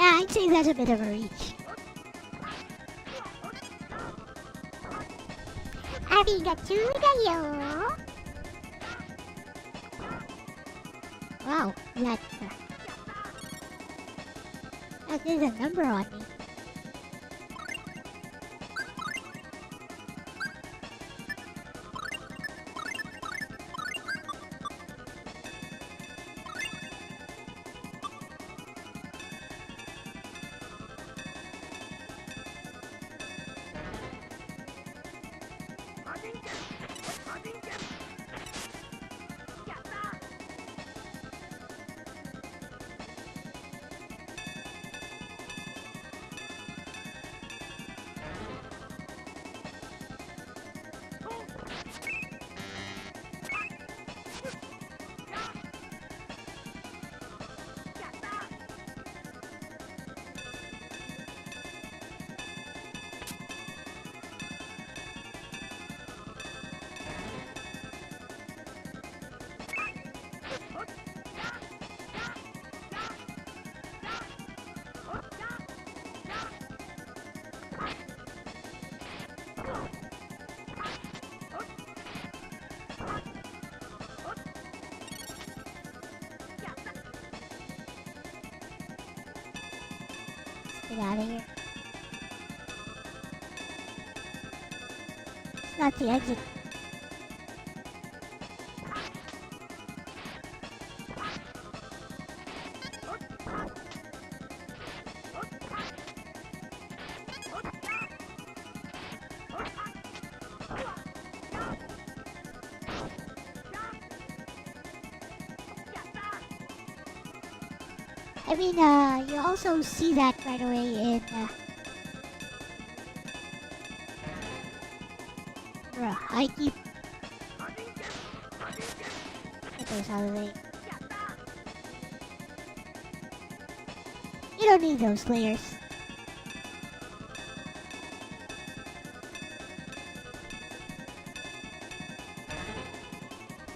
Speaker 1: I'd say that's a bit of a reach. Arigato. Wow, that did a number on me. Get out of here. It's not the exit. I mean, you also see that right away in, bruh, I keep, get those out of the way. You don't need those layers.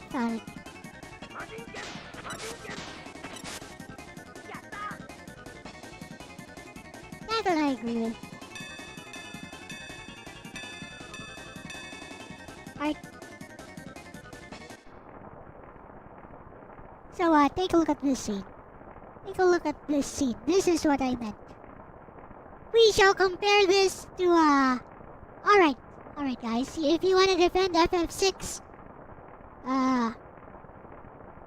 Speaker 1: Found it. That I agree with. Alright. So, take a look at this scene. Take a look at this scene. This is what I meant. We shall compare this to, Alright. Alright, guys. If you want to defend FF6,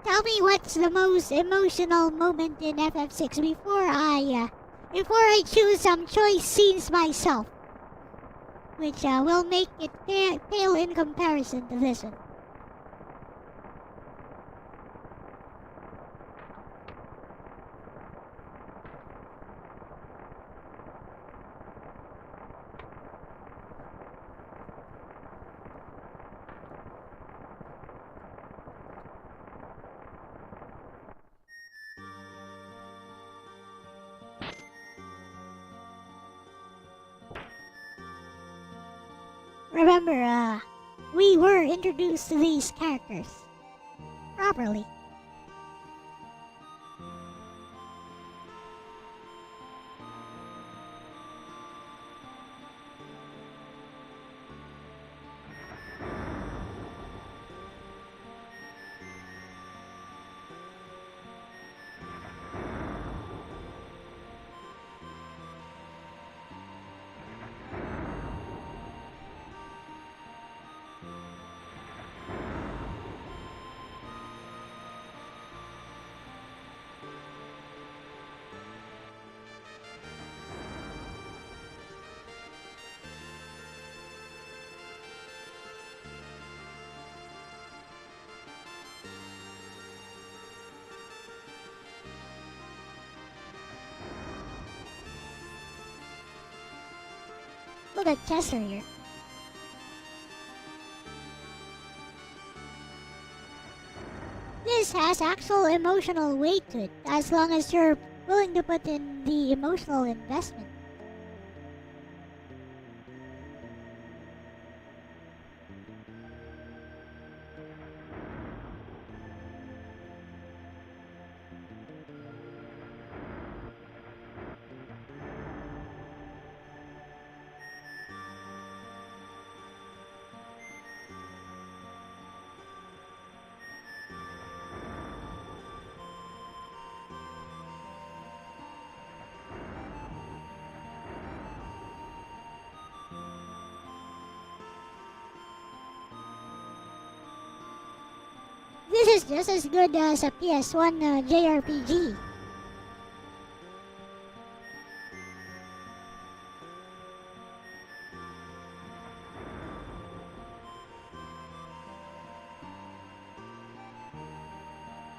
Speaker 1: Tell me what's the most emotional moment in FF6 before I choose some choice scenes myself, which will make it pale in comparison to this one. Remember, we were introduced to these characters properly. Look at Chester here. This has actual emotional weight to it, as long as you're willing to put in the emotional investment. This is just as good as a PS1 JRPG.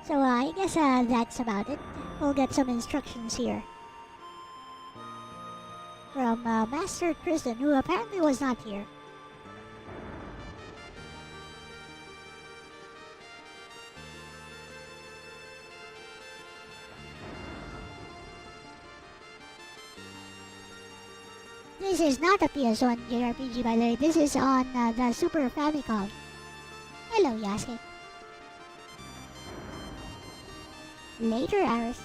Speaker 1: So I guess that's about it. We'll get some instructions here from Master Kristen, who apparently was not here. This is not a PS1 JRPG, by the way. This is on the Super Famicom. Hello, Yasuke. Later, Aris.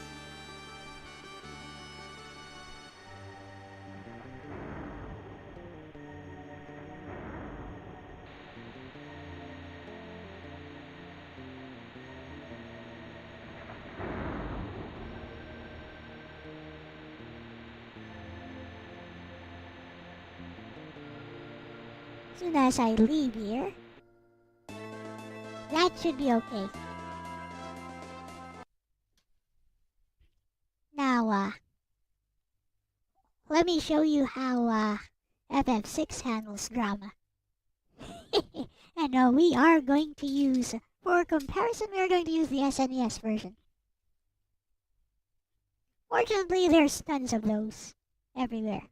Speaker 1: Soon as I leave here, that should be okay. Now, let me show you how FF6 handles drama. And we are going to use, for comparison, we are going to use the SNES version. Fortunately, there's tons of those everywhere.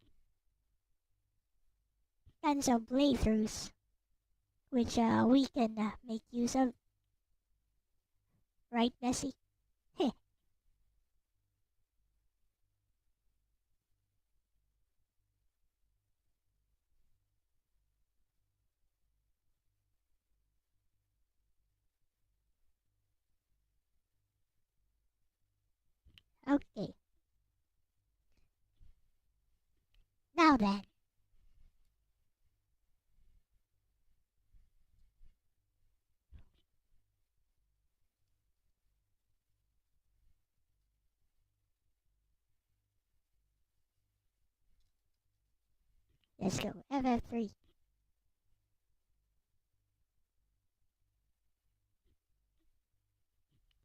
Speaker 1: Tons of playthroughs, which we can make use of. Right, Bessie? Heh. Okay. Now then. Let's go. FF3.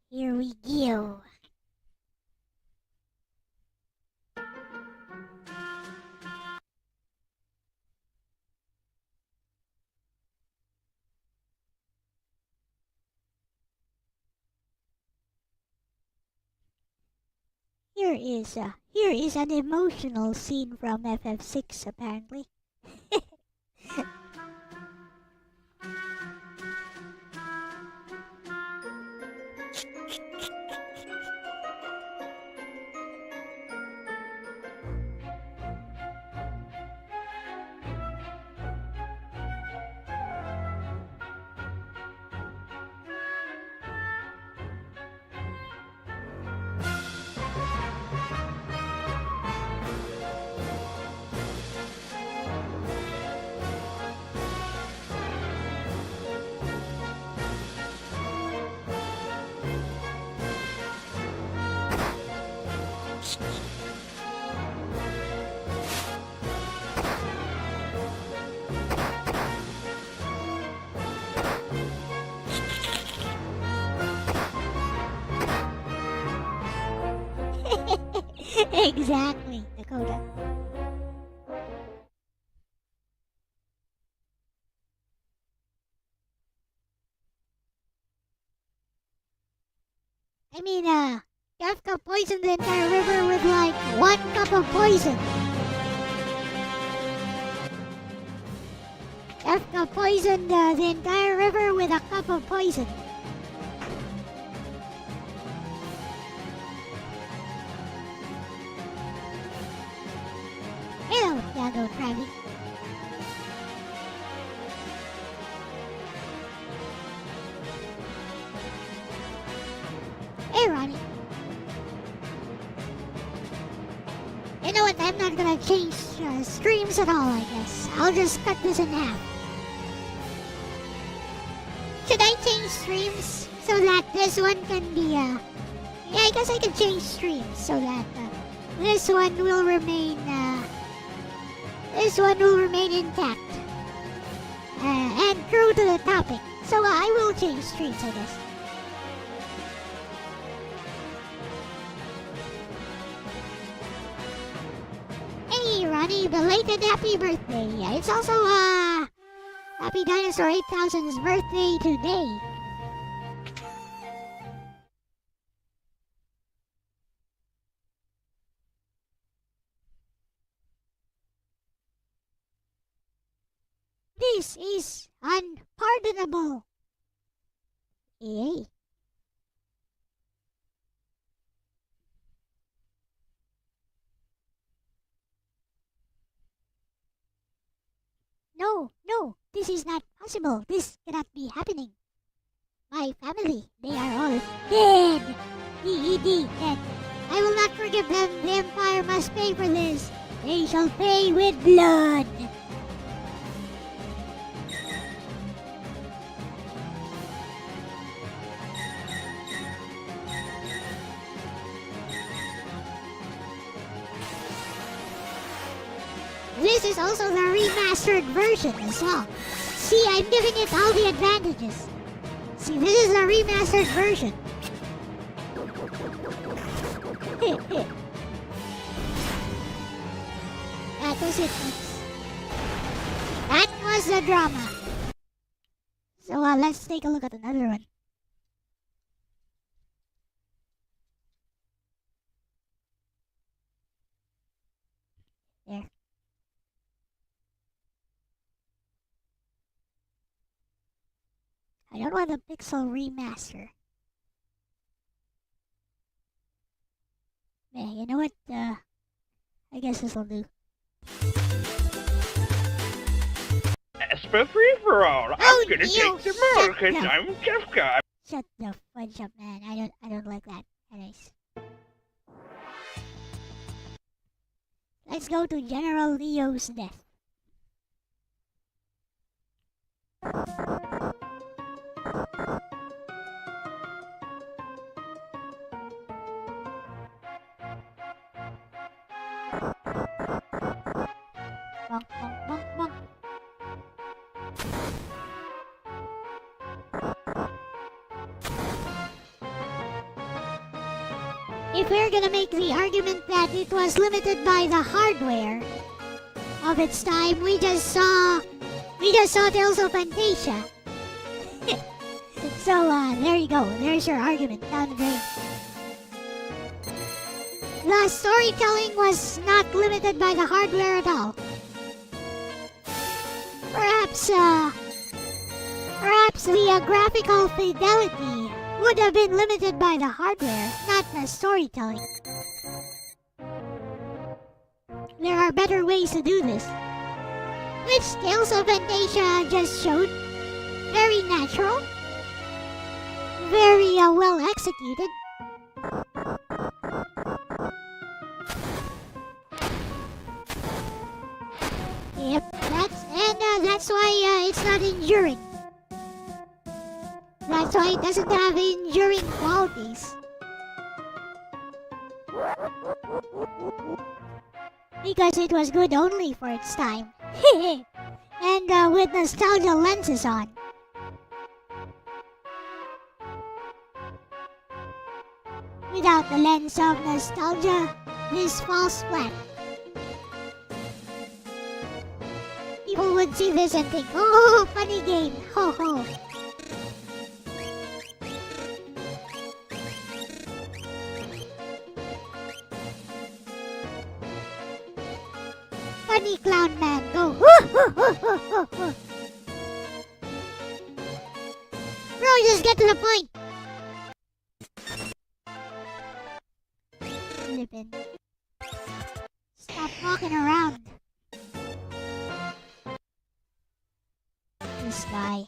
Speaker 1: Here we go. Here is an emotional scene from FF6 apparently. Exactly, Dakota. I mean, Kafka poisoned the entire river with like 1 cup of poison. Kafka poisoned the entire river with a cup of poison. Hello, Yago Krabby. Hey, Ronnie. You know what? I'm not gonna change streams at all, I guess. I'll just cut this in half. Should I change streams so that this one can be, yeah, I guess I can change streams so that, this one will remain intact. And true to the topic. So I will change streams, I guess. Hey, Ronnie, belated happy birthday. It's also, Happy Dinosaur 8000's birthday today. This is unpardonable. Yay. No, this is not possible. This cannot be happening. My family, they are all dead. D-E-D, dead. I will not forgive them. The Empire must pay for this. They shall pay with blood. This is also the remastered version as well. See, I'm giving it all the advantages. See, this is the remastered version. That was it, folks. That was the drama. So let's take a look at another one. There. I don't want a pixel remaster. Yeah, you know what? I guess this'll do.
Speaker 6: As for free-for-all, I'm gonna
Speaker 1: you
Speaker 6: take them all
Speaker 1: shut
Speaker 6: because
Speaker 1: up.
Speaker 6: I'm Kafka.
Speaker 1: Shut the fudge up, man. I don't like that. Anyways. Let's go to General Leo's death. Bonk, bonk, bonk, bonk. if we're gonna make the argument that it was limited by the hardware of its time, we just saw Tales of Fantasia. So there you go. There's your argument down the drain. The storytelling was not limited by the hardware at all. Perhaps the graphical fidelity would have been limited by the hardware, not the storytelling. There are better ways to do this, which Tales of Fantasia just showed. Very natural, very well executed. Yep, that's why it's not enduring. That's why it doesn't have enduring qualities. Because it was good only for its time. And with nostalgia lenses on. Without the lens of nostalgia, this falls flat. People would see this and think, oh, funny game, ho ho. Funny clown man, go. Bro, just get to the point. Flippin'. Stop walking around. This guy.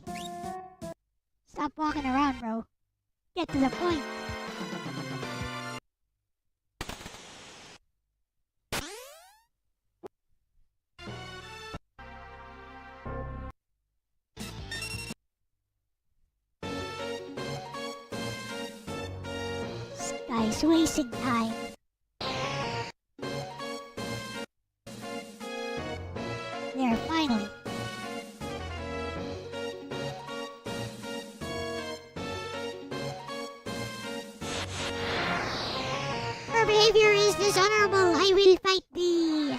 Speaker 1: Stop walking around, bro. Get to the point. This guy's wasting time. There, finally. Her behavior is dishonorable. I will fight thee.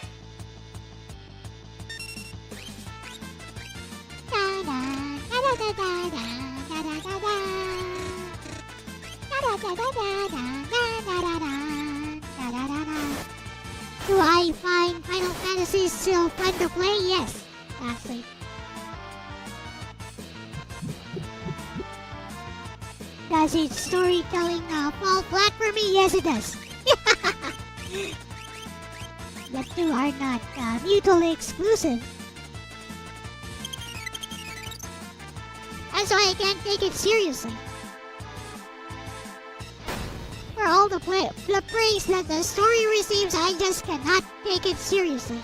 Speaker 1: Do I find Final Fantasy still fun to play? Yes, actually. Does its storytelling fall flat for me? Yes, it does. The two are not mutually exclusive. That's why I can't take it seriously. For all the praise that the story receives, I just cannot take it seriously.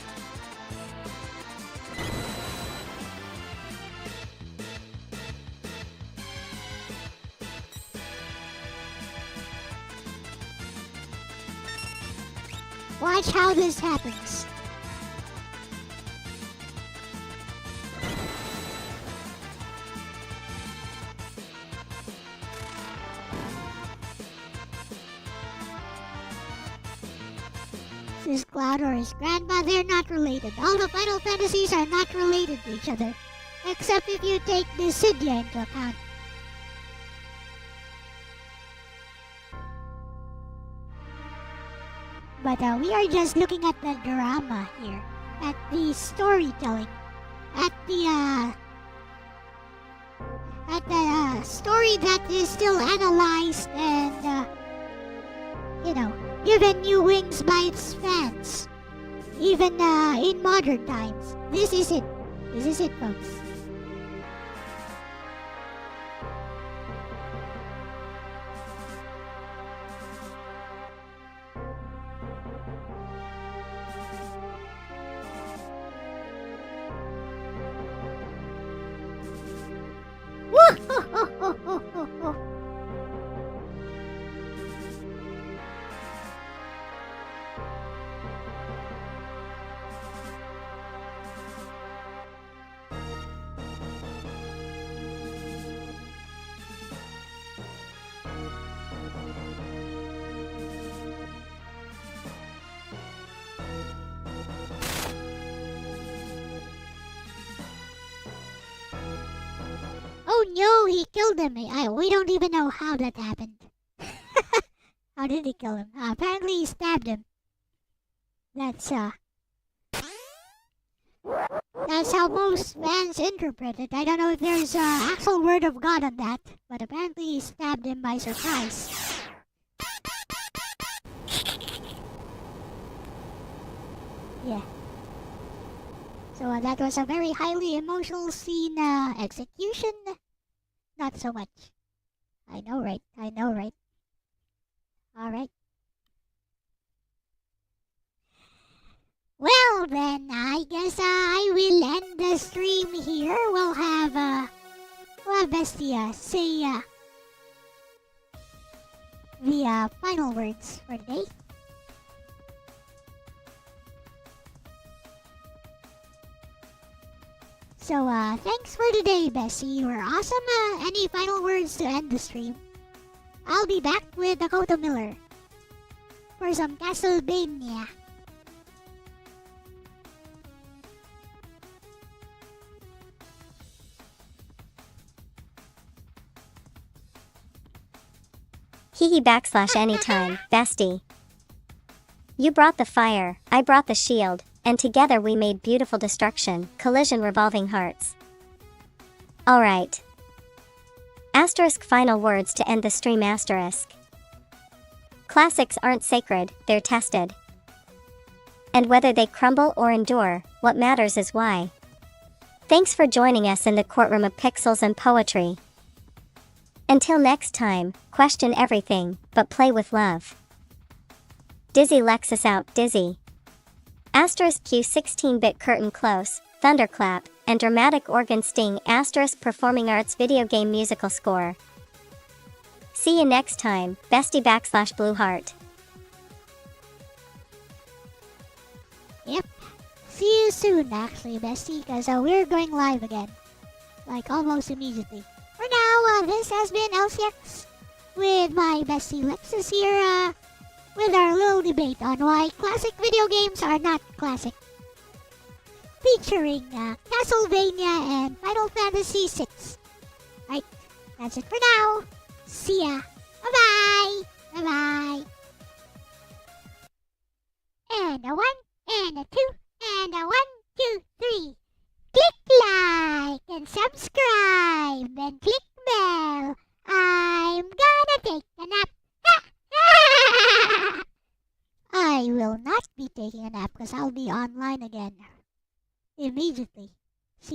Speaker 1: Watch how this happens. This is Cloud or his grandma, they're not related. All the Final Fantasies are not related to each other. Except if you take Dissidia into account. But we are just looking at the drama here. At the storytelling. At the story that is still analyzed and, given new wings by its fans. Even in modern times. This is it. This is it, folks. knew he killed him. We don't even know how that happened. How did he kill him? Apparently he stabbed him. That's how most fans interpret it. I don't know if there's actual word of God on that, but apparently he stabbed him by surprise. Yeah. So that was a very highly emotional scene. Execution, not so much. I know, right? Alright. Well then, I guess I will end the stream here. We'll have Bestie say the final words for today. So thanks for today, Bessie. You were awesome. Any final words to end the stream? I'll be back with Dakota Miller for some Castlevania.
Speaker 3: Hee /anytime, bestie. You brought the fire, I brought the shield, and together we made beautiful destruction, collision revolving hearts. Alright. Asterisk final words to end the stream asterisk. Classics aren't sacred, they're tested. And whether they crumble or endure, what matters is why. Thanks for joining us in the courtroom of pixels and poetry. Until next time, question everything, but play with love. Dizzy Lexis out, Dizzy. Asterisk Q 16-bit curtain close, thunderclap, and dramatic organ sting asterisk performing arts video game musical score. See you next time, bestie /Blueheart.
Speaker 1: Yep. See you soon, actually, Bestie, because we're going live again. Like, almost immediately. For now, this has been LCX with my bestie Lexis here, with our little debate on why classic video games are not classic. Featuring Castlevania and Final Fantasy VI. Right, that's it for now. See ya. Bye-bye. Bye-bye. And a 1, and a 2, and a 1, 2, 3. Click like and subscribe and click bell. I'm gonna take a nap. I will not be taking a nap because I'll be online again immediately.